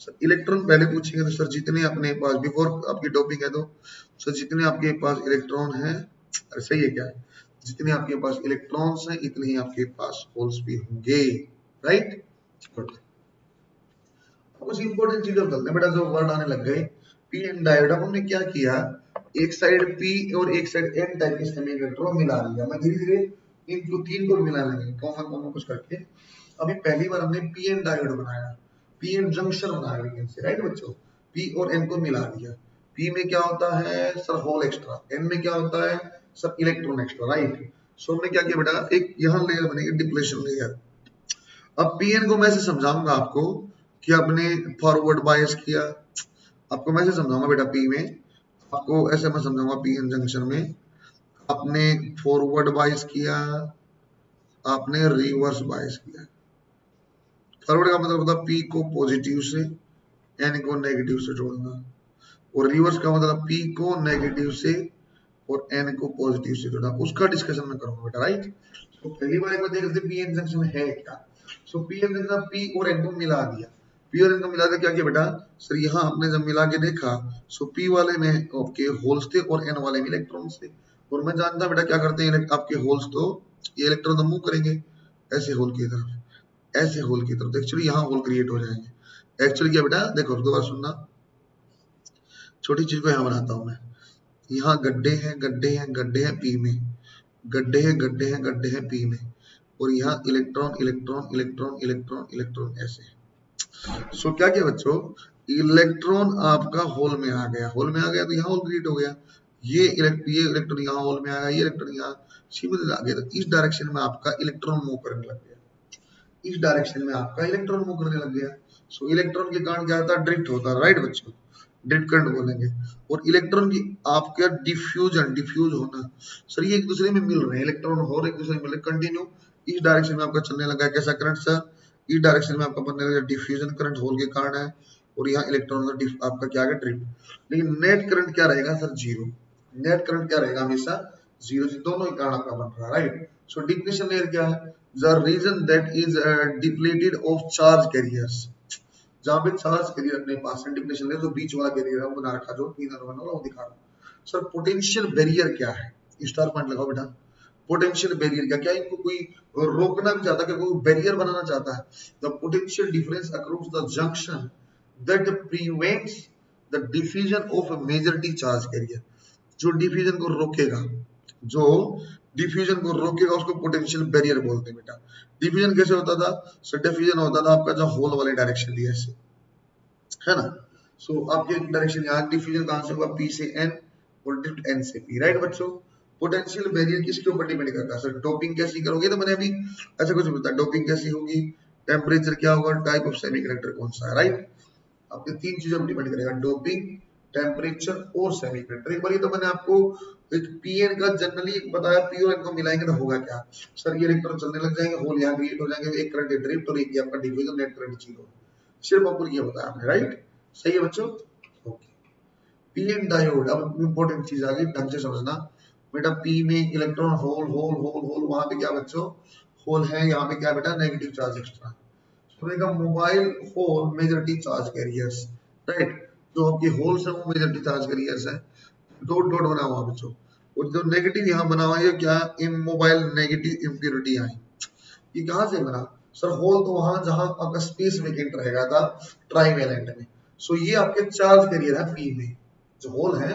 सर इलेक्ट्रॉन पहले पूछेंगे तो सर जितने अपने पास बिफोर आपकी डोपिंग है, तो सर जितने आपके पास इलेक्ट्रॉन है, सही है क्या, जितने आपके पास इलेक्ट्रॉन्स हैं इतने ही आपके पास होल्स भी होंगे, राइट। कुछ इंपॉर्टेंट चीजें चलते हैं बेटा, जो वर्ड आने लग गए, पी एन डायोड। हमने क्या किया, एक साइड पी और एक साइड एन टाइप के सेमीकंडक्टर मिला लिया। मैं धीरे धीरे इनको तीन को मिला लेंगे, कॉमन कॉमन कुछ करके। अभी पहली बार हमने पी एन डायोड बनाया, पी एन जंक्शन बनाया लेकिन से, राइट बच्चों। पी और एन को मिला दिया। पी में क्या होता है सर, होल एक्स्ट्रा। एन में क्या होता है सर, इलेक्ट्रॉन एक्स्ट्रा, राइट। सो हमने क्या किया बेटा, एक यहाँ लेयर बनेगी डिप्लेशन लेयर। अब पी एन को मैं ऐसे समझाऊंगा आपको कि आपने फॉरवर्ड बायस किया, आपको मैं ऐसे समझाऊंगा बेटा पी में, आपको ऐसे मैं समझाऊंगा पी एन जंक्शन में, आपने फॉरवर्ड बायस किया, आपने रिवर्स बायस किया। फॉरवर्ड का मतलब होता है पी को पॉजिटिव से एन को नेगेटिव से जोड़ना, और रिवर्स का मतलब पी को नेगेटिव से और एन को पॉजिटिव से जोड़ना। उसका डिस्कशन मैं करूंगा बेटा, राइट। तो पहली बार एक बार देख लेते पी एन जंक्शन है क्या। सो पी एन जंक्शन पी और एन को मिला दिया, पी और एन को मिला के क्या किया बेटा सर, यहाँ आपने जब मिला के देखा सो पी वाले में आपके होल्स थे और एन वाले में इलेक्ट्रॉन्स थे। और मैं जानता बेटा क्या करते हैं आपके होल्स, तो ये इलेक्ट्रॉन तो मूव करेंगे ऐसे होल की तरफ, ऐसे होल की तरफ, एक्चुअली यहाँ होल क्रिएट हो जाएंगे। एक्चुअली क्या बेटा देखो दोबारा सुनना, छोटी चीज को यहाँ बनाता हूँ मैं, यहाँ गड्ढे हैं गड्ढे हैं गड्ढे हैं पी में, गड्ढे हैं गड्ढे हैं गड्ढे हैं पी में, और यहाँ electron electron electron electron electron ऐसे। सो क्या किया बच्चों, इलेक्ट्रॉन आपका होल में आ गया, होल में आ गया तो यहाँ होल क्रिएट हो गया, ये इलेक्ट्रॉन यहाँ होल में आ गया, ये इलेक्ट्रॉन यहाँ सिमिलर आ गया, तो इस डायरेक्शन में आपका इलेक्ट्रॉन मूव करने लग गया, इस डायरेक्शन में आपका इलेक्ट्रॉन मूव करने लग गया। सो इलेक्ट्रॉन के कारण क्या होता है, ड्रिफ्ट होता है, राइट बच्चों, ड्रिफ्ट करंट बोलेंगे। और इलेक्ट्रॉन की आपका डिफ्यूजन, डिफ्यूज होना, सर ये एक दूसरे में मिल रहे हैं, इलेक्ट्रॉन और एक दूसरे में मिल रहे कंटिन्यू, इस डायरेक्शन में आपका चलने लगा है कैसा करंट सर, इस डायरेक्शन में आपका बनने लगा डिफ्यूजन करंट, होल के कारण है, और यहाँ इलेक्ट्रॉन का आपका क्या है ड्रिफ्ट। लेकिन नेट करंट क्या रहेगा सर, जीरो, नेट करंट क्या रहेगा हमेशा जीरो, दोनों ही कारण आपका बन रहा है, राइट। सो डिप्लीशन लेयर क्या है, the region that is depleted of charge carriers, जहां पे चार्ज कैरियर अपने पास है, डिप्लीशन लेयर जो बीच वाला कैरियर है वो बना रखा, जो इनर वन वाला वो दिखा रहा। सर पोटेंशियल बैरियर क्या है, स्टार पॉइंट लगाओ बेटा, पोटेंशियल बैरियर क्या, क्या इनको कोई रोकना भी चाहता है, कोई बैरियर बनाना चाहता है, the potential difference across the junction that prevents the diffusion of a majority charge career, जो डिफ्यूजन को रोकेगा, जो डिफ्यूजन को रोकेगा उसको पोटेंशियल बैरियर बोलते हैं बेटा। डिफ्यूजन कैसे होता था सर, डिफ्यूजन होता था आपका जो होल वाले डायरेक्शन दिया ऐसे, है ना। सो आपके डायरेक्शन यहाँ डिफ्यूजन कहां से हुआ, पी से एन और ड्रिफ्ट एन से पी, राइट बच्चों। पोटेंशियल बैरियर किसके ऊपर डिपेंड करता है सर, डोपिंग कैसी करोगे, तो मैंने अभी ऐसा कुछ बताया, डोपिंग कैसी होगी, टेम्परेचर क्या होगा, टाइप ऑफ सेमीकंडक्टर कौन सा है, राइट। आपके तीन चीजों पर डिपेंड करेगा, डोपिंग, टेम्परेचर और सेमीकंडक्टर। एक बार ये तो मैंने आपको एक पीएन का जनरली एक बताया, पी और एन को मिलाएंगे तो होगा क्या सर, ये इलेक्ट्रॉन चलने लग जाएंगे, होल यहाँ क्रिएट हो जाएंगे, एक करंट ड्रिफ्ट और एक आपका डिफ्यूजन, नेट करंट जीरो, सिर्फ आपको ये बताया आपने, राइट। सही है बच्चों, ओके। पीएन डायोड, अब इंपॉर्टेंट चीज आ गई, ढंग से समझना बेटा, पी में electron hole hole hole hole, वहां पे क्या बच्चों होल है, यहाँ पे क्या बेटा negative charge extra, mobile hole majority charge carriers, right. जो आपके होल्स है वो मेजॉरिटी चार्ज कैरियर्स है, डॉट डॉट बना हुआ बच्चों, और जो नेगेटिव यहाँ बना हुआ है क्या, इमोबाइल नेगेटिव इंप्योरिटी आई, ये कहां से बना सर, होल तो वहां जहां आपका स्पेस वेकेंट रहेगा था ट्राइवेलेंट में। सो ये आपके चार्ज कैरियर है पी में, जो होल है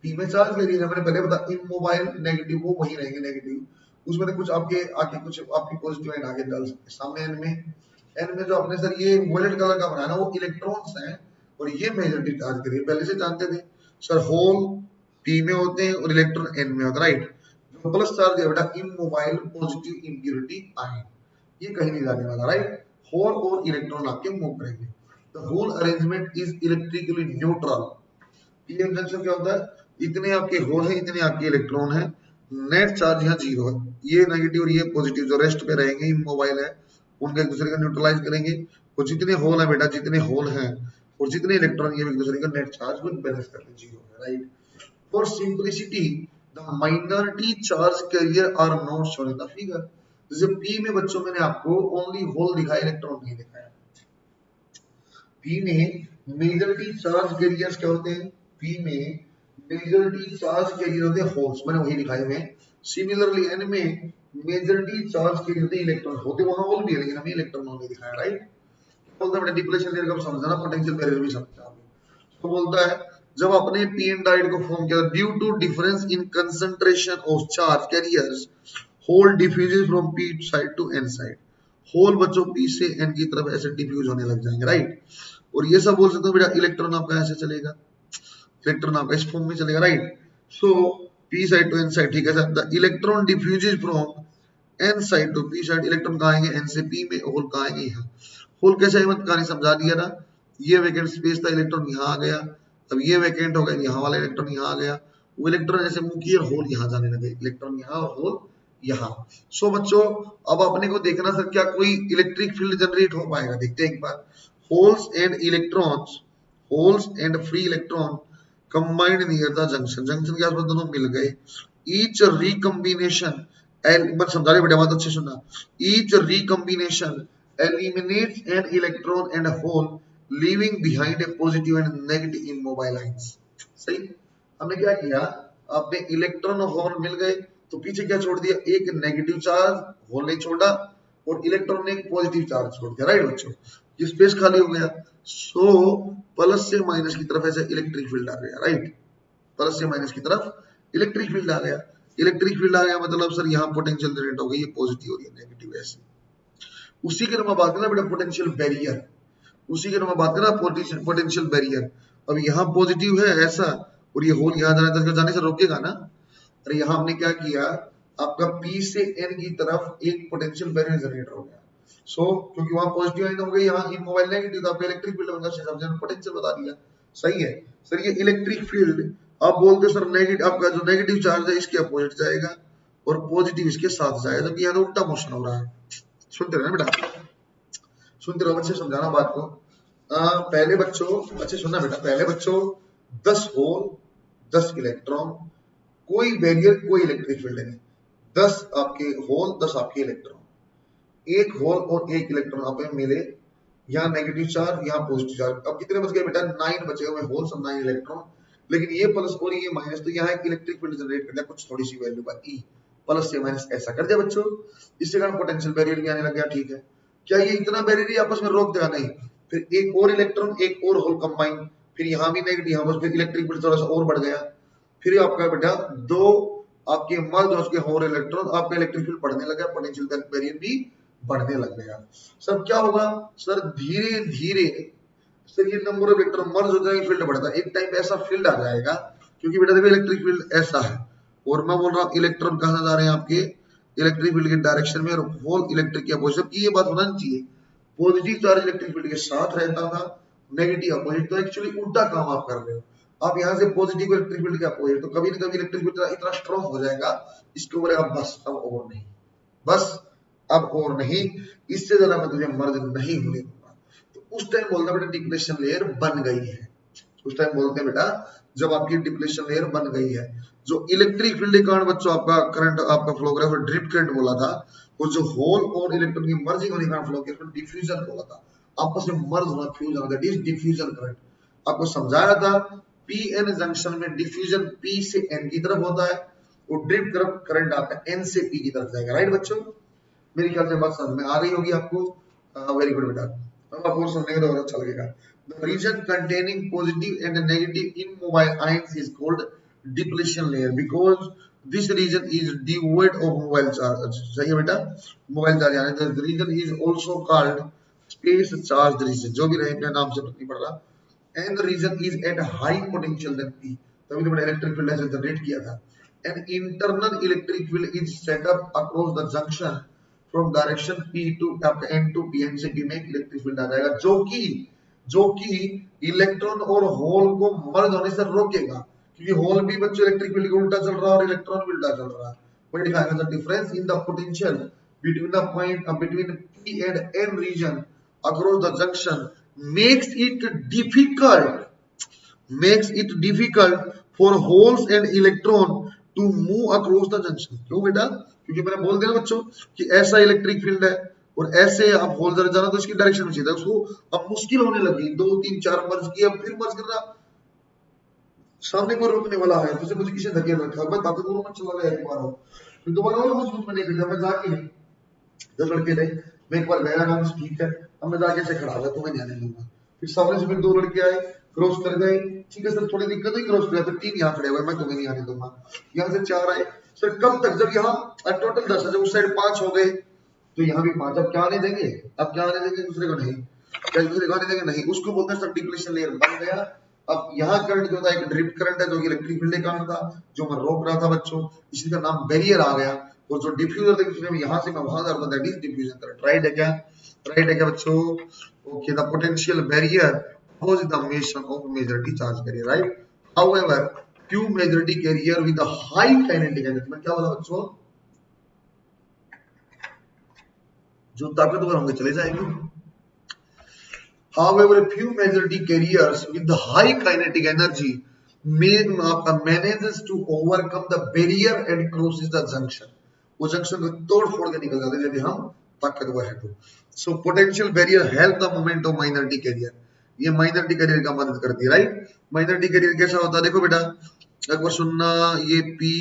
पी में चार्ज कैरियर है, मैंने पहले बताया इमोबाइल नेगेटिव वो वही रहेंगे नेगेटिव, उसमें कुछ आपके आगे कुछ आपकी पॉजिटिव एंड आगे डाल सकते सामने एन में, एन में जो आपने सर ये वॉयलेट कलर का बनाया ना वो इलेक्ट्रॉन्स हैं, और ये मेजॉरिटी चार्ज कैरियर पहले से जानते थे सर, होल पी में होते हैं और इलेक्ट्रॉन एन में होता है, राइट। जो प्लस चार्ज है बेटा इमोबाइल पॉजिटिव इंप्योरिटी आयन, ये कहीं नहीं जाने वाला, राइट। होल और इलेक्ट्रॉन आपके मूव करेंगे, the hole arrangement is electrically neutral. PN junction क्या होता है, इतने आपके होल हैं इतने आपके इलेक्ट्रॉन हैं, नेट चार्ज यहाँ जीरो है, ये नेगेटिव और ये पॉजिटिव जो रेस्ट पे रहेंगे इमोबाइल है उनके एक दूसरे को न्यूट्रलाइज करेंगे, और जितने होल है बेटा, जितने होल हैं और जितने इलेक्ट्रॉन ये एक दूसरे का नेट चार्ज को बैलेंस करके जीरो है, right. For simplicity the minority charge carrier are not shown in the figure. जैसे पी में बच्चों मैंने आपको ओनली होल दिखाया, इलेक्ट्रॉन नहीं दिखाया। पी में मेजॉरिटी चार्ज कैरियर्स क्या होते हैं, पी में मेजॉरिटी चार्ज कैरियर होते हैं होल्स, मैंने वही दिखाए हुए हैं। सिमिलरली एन में मेजॉरिटी चार्ज कैरियर होते हैं इलेक्ट्रॉन, होते वहां होल भी है लेकिन हमें इलेक्ट्रॉन नहीं दिखाया, राइट। बोलता है डिप्लेशन लेयर का समझना, पोटेंशियल बैरियर भी समझना आपने। तो बोलता है जब आपने पी एन डायोड को फॉर्म किया, due to difference in concentration of charge carriers hole diffuses from P side to N side, hole बच्चों पी से एन की तरफ ऐसे डिफ्यूज होने लग जाएंगे, राइट। और ये सब बोल सकते हो बेटा इलेक्ट्रॉन आपका ऐसे चलेगा, इलेक्ट्रॉन आपका इस फॉर्म में चलेगा, right. So P side to N side, ठीक है sir. The electron diffuses from N side to P side, electron कहाँ आएंगे एन से पी में, होल कहाँ आएंगे यहाँ। होल कैसे है मत कहानी समझा दिया ना, ये वैकेंट स्पेस था, इलेक्ट्रॉन यहाँ आ गया, अब ये वैकेंट हो गया, यहाँ वाला इलेक्ट्रॉन यहाँ आ गया, वो इलेक्ट्रॉन ऐसे मूव किया, होल यहाँ जाने लगे, इलेक्ट्रॉन यहाँ और होल यहाँ। सो बच्चों अब अपने को देखना सर क्या कोई इलेक्ट्रिक फील्ड जनरेट हो पाएगा, देखते हैं एक बार। Holes and electrons, holes and free electron combined near the junction, junction के आसपास दोनों मिल गए। ईच रिकम्बिनेशन, बस समझा रहे बेटा, बात अच्छे सुनना। Each recombination eliminates an electron and hole leaving behind a positive and negative in mobile ions. सही। हमने क्या किया, आपने इलेक्ट्रॉन और होल मिल गए तो पीछे क्या छोड़ दिया, एक नेगेटिव चार्ज होल ने छोड़ा और इलेक्ट्रॉन ने एक पॉजिटिव चार्ज छोड़ दिया। राइट बच्चों, ये स्पेस खाली हो गया। सो प्लस से माइनस की तरफ ऐसे इलेक्ट्रिक फील्ड आ गया। राइट, प्लस से माइनस की तरफ इलेक्ट्रिक फील्ड आ गया। इलेक्ट्रिक फील्ड आ गया मतलब सर यहाँ पोटेंशियल जनरेट हो गई, ये पॉजिटिव और ये नेगेटिव ऐसे। उसी के हम बात करना बेटा पोटेंशियल बैरियर, उसी के हम बात करना पोटेंशियल बैरियर। अब यहाँ पॉजिटिव है ऐसा और ये होल यहाँ जाने से रोकेगा ना। अरे यहाँ हमने क्या किया, आपका P से N की तरफ एक पोटेंशियल बैरियर जनरेट हो गया। सो क्योंकि वहां पॉजिटिव आइन हो गई, यहाँ इन मोबाइल नेगेटिव, तो आपका इलेक्ट्रिक फील्ड बन गया, पोटेंशियल बता दिया। सही है सर, ये इलेक्ट्रिक फील्ड आप बोलते सर नेगेटिव, आपका जो नेगेटिव चार्ज है इसके अपोजिट जाएगा और पॉजिटिव इसके साथ जाएगा, जबकि यहाँ तो उल्टा मोशन हो रहा है। सुनते रहे बेटा, सुनते रहो बच्चे, समझाना बात को। पहले बच्चों अच्छे सुनना बेटा, पहले बच्चों 10 होल 10 इलेक्ट्रॉन, कोई बैरियर कोई इलेक्ट्रिक फील्ड नहीं, 10 आपके होल 10 आपके इलेक्ट्रॉन, एक होल और एक इलेक्ट्रॉन आप में मिले, यहाँ नेगेटिव चार्ज यहाँ पॉजिटिव चार्ज। अब कितने बच गए बेटा, 9 बचे हुए होल सब 9 इलेक्ट्रॉन, लेकिन ये प्लस और ये माइनस, तो यहाँ एक इलेक्ट्रिक फील्ड जनरेट कर दिया कुछ थोड़ी सी वैल्यू का ई, प्लस से माइनस ऐसा कर दिया बच्चों। इससे कारण पोटेंशियल बैरियर भी आने लग गया। ठीक है, क्या ये इतना बैरियर ही आपस में रोक देगा? नहीं, फिर एक और इलेक्ट्रॉन एक और होल कंबाइन, फिर यहाँ भी नेगेटिव, यहाँ बस फिर इलेक्ट्रिक फील्ड थोड़ा सा और बढ़ गया, फिर आपका बेटा दो आपके मर्ज और उसके होल इलेक्ट्रॉन, आपका इलेक्ट्रिक फील्ड बढ़ने लगा, पोटेंशियल बैरियर भी बढ़ने लग गया। सर क्या होगा सर, धीरे धीरे सर ये नंबर ऑफ इलेक्ट्रॉन मर्ज हो जाएंगे, फील्ड बढ़ता है, एक टाइम ऐसा फील्ड आ जाएगा, क्योंकि बेटा देखो इलेक्ट्रिक फील्ड ऐसा है और मैं बोल रहा हूँ इलेक्ट्रॉन कहाँ जा रहे हैं आपके इलेक्ट्रिक फील्ड के डायरेक्शन में, और होल इलेक्ट्रिक के अपोजिट की, ये बात होना नहीं चाहिए। पॉजिटिव चार्ज इलेक्ट्रिक फील्ड के साथ रहता था, नेगेटिव अपोजिट, तो एक्चुअली उल्टा काम आप कर रहे हो। आप यहाँ से पॉजिटिव इलेक्ट्रिक फील्ड के अपोजिट, तो कभी ना कभी इलेक्ट्रिक फील्ड इतना स्ट्रॉन्ग हो जाएगा, इसके ऊपर अब बस अब और नहीं, बस अब और नहीं, इससे ज्यादा मैं तुझे मर्ज नहीं होने दूंगा। तो उस टाइम बोलता बेटा डिप्लेशन लेयर बन गई है, उस टाइम बोलते हैं बेटा जब आपकी डिप्लेशन लेयर बन गई है। जो इलेक्ट्रिक फील्ड के कारण बच्चों आपका करंट आपका फ्लो कर रहा है, ड्रिप करंट बोला था, और जो होल और इलेक्ट्रॉन की मर्जिंग होने के कारण फ्लो किया, डिफ्यूजन बोला था, आपस में मर्ज होना, फ्यूज होना, दैट इज डिफ्यूजन करंट। आपको समझाया था पीएन जंक्शन में डिफ्यूजन पी से एन की तरफ होता है और ड्रिप करंट आपका एन से पी की तरफ जाएगा। राइट बच्चों, मेरे ख्याल से बात समझ में आ रही होगी आपको। वेरी गुड बेटा, अब आपको समझने का और अच्छा लगेगा। The region containing positive and negative immobile ions is called depletion layer because this region is devoid of mobile charge। सही है बेटा, मोबाइल चार्ज यानी the region is also called space charged region, जो भी रहे अपने नाम से नहीं पड़ रहा, and the region is at high potential than P, तभी तो मैंने इलेक्ट्रिक फील्ड ऐसे जनरेट किया था। An internal electric field is set up across the junction from direction P to आपका N to P, N से P में electric field आ जाएगा, जो कि इलेक्ट्रॉन और होल को मर्ज होने से रोकेगा, क्योंकि होल भी बच्चों इलेक्ट्रिक फील्ड के उल्टा चल रहा है और इलेक्ट्रॉन भी उल्टा चल रहा है। वही दिखाएगा the difference in the potential between the point between P and N region across the junction makes it difficult for holes and electron to move across the junction। क्यों बेटा? क्योंकि मैंने बोल दिया बच्चों कि ऐसा इलेक्ट्रिक फील्ड है और ऐसे आप होल जरा जाना तो इसकी डायरेक्शन में चाहिए, उसको अब मुश्किल होने लगी, 2 3 4 मर्ज किया, फिर मर्ज करना, सामने कोई रोकने वाला है तो मुझे किसी धकेल रखा, मैं ताकतवर में चला गया एक बार हो, फिर दोबारा और मजबूत में नहीं कर, मैं जाके 10 लड़के थे, मैं एक बार गया नाम से, ठीक है, अब मैं जाके से खड़ा हुआ, तुम्हें नहीं आने दूंगा। फिर सामने से फिर 2 लड़के आए, क्रॉस कर गए, ठीक है सर थोड़ी दिक्कत हुई, क्रॉस किया, फिर 3 यहाँ खड़े हुए, मैं तुम्हें नहीं आने दूंगा। यहाँ से 4 आए, सर कब तक, जब यहाँ टोटल 10 है, जब उस साइड 5 हो गए तो यहाँ भी 5, अब क्या आने देंगे, अब क्या आने देंगे दूसरे को? नहीं, क्या दूसरे को आने देंगे? नहीं, उसको बोलते हैं सब डिप्लेशन लेयर बन गया। अब यहाँ करंट जो था एक ड्रिप करंट है, जो कि इलेक्ट्रिक फील्ड के कारण था, जो मैं रोक रहा था बच्चों, इसी का नाम बैरियर आ गया, और जो डिफ्यूजर थे उसमें यहाँ से मैं वहां जा रहा था, that is diffusion current. Right है क्या? राइट है क्या बच्चों? Okay, the potential barrier opposes the motion of majority charge carrier, right? However, few majority carrier with a high kinetic energy, मैं क्या बोला बच्चों, जो ताकतवर होंगे चले जाएंगे। However, few majority carriers with the high kinetic energy manages to overcome the barrier and crosses the junction, वो जंक्शन को तोड़ फोड़ के निकल जाते हैं यदि हम ताकतवर है तो। So potential barrier help the movement of minority carrier, ये माइनॉरिटी कैरियर का मदद करती है, राइट। माइनॉरिटी कैरियर कैसा होता है, देखो बेटा एक बार सुनना, ये P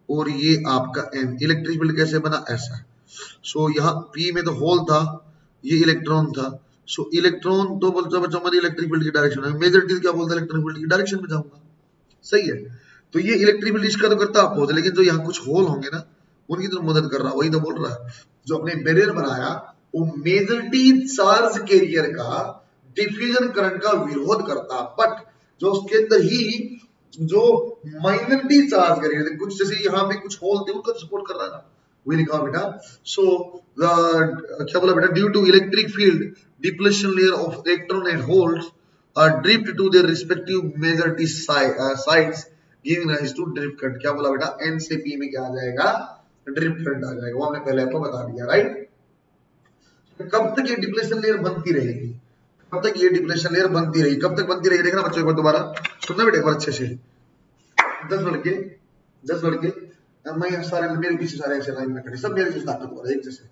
और ये आपका N, इलेक्ट्रिक फील्ड कैसे बना, ऐसा। सो यहाँ P में तो होल था, ये इलेक्ट्रॉन था। सो इलेक्ट्रॉन तो बोलता बच्चों में इलेक्ट्रिक फील्ड की डायरेक्शन है, मेजर क्या बोलता है, इलेक्ट्रिक फील्ड की डायरेक्शन में जाऊंगा, सही है। तो ये इलेक्ट्रिक फील्ड इसका तो करता अपोज, लेकिन जो यहाँ कुछ होल होंगे ना उनकी तो मदद कर रहा, वही तो बोल रहा है। जो अपने बैरियर बनाया वो मेजॉरिटी चार्ज कैरियर का डिफ्यूजन करंट का विरोध करता, बट जो उसके अंदर ही जो माइनॉरिटी चार्ज कैरियर कुछ जैसे यहाँ पे कुछ होल थे उनको सपोर्ट कर रहा है ना, वही लिखा बेटा। सो क्या बोला बेटा, due to electric field depletion layer of electron and holes are drift to their respective majority sides giving rise to drift current। क्या बोला बेटा, N से P में क्या आ जाएगा, ड्रिफ्ट करंट आ जाएगा, वो हमने पहले आपको बता दिया, राइट। कब तक ये डिप्लेशन लेयर बनती रहेगी, कब तक ये डिप्लेशन लेयर बनती रहेगी, कब तक बनती रहेगी, देखना बच्चों एक बार दोबारा सुनना बेटा एक बार अच्छे से। 10 लड़के मैं सारे मेरे पीछे सारे ऐसे लाइन में खड़े, सब मेरे जैसे ताकतवर एक जैसे,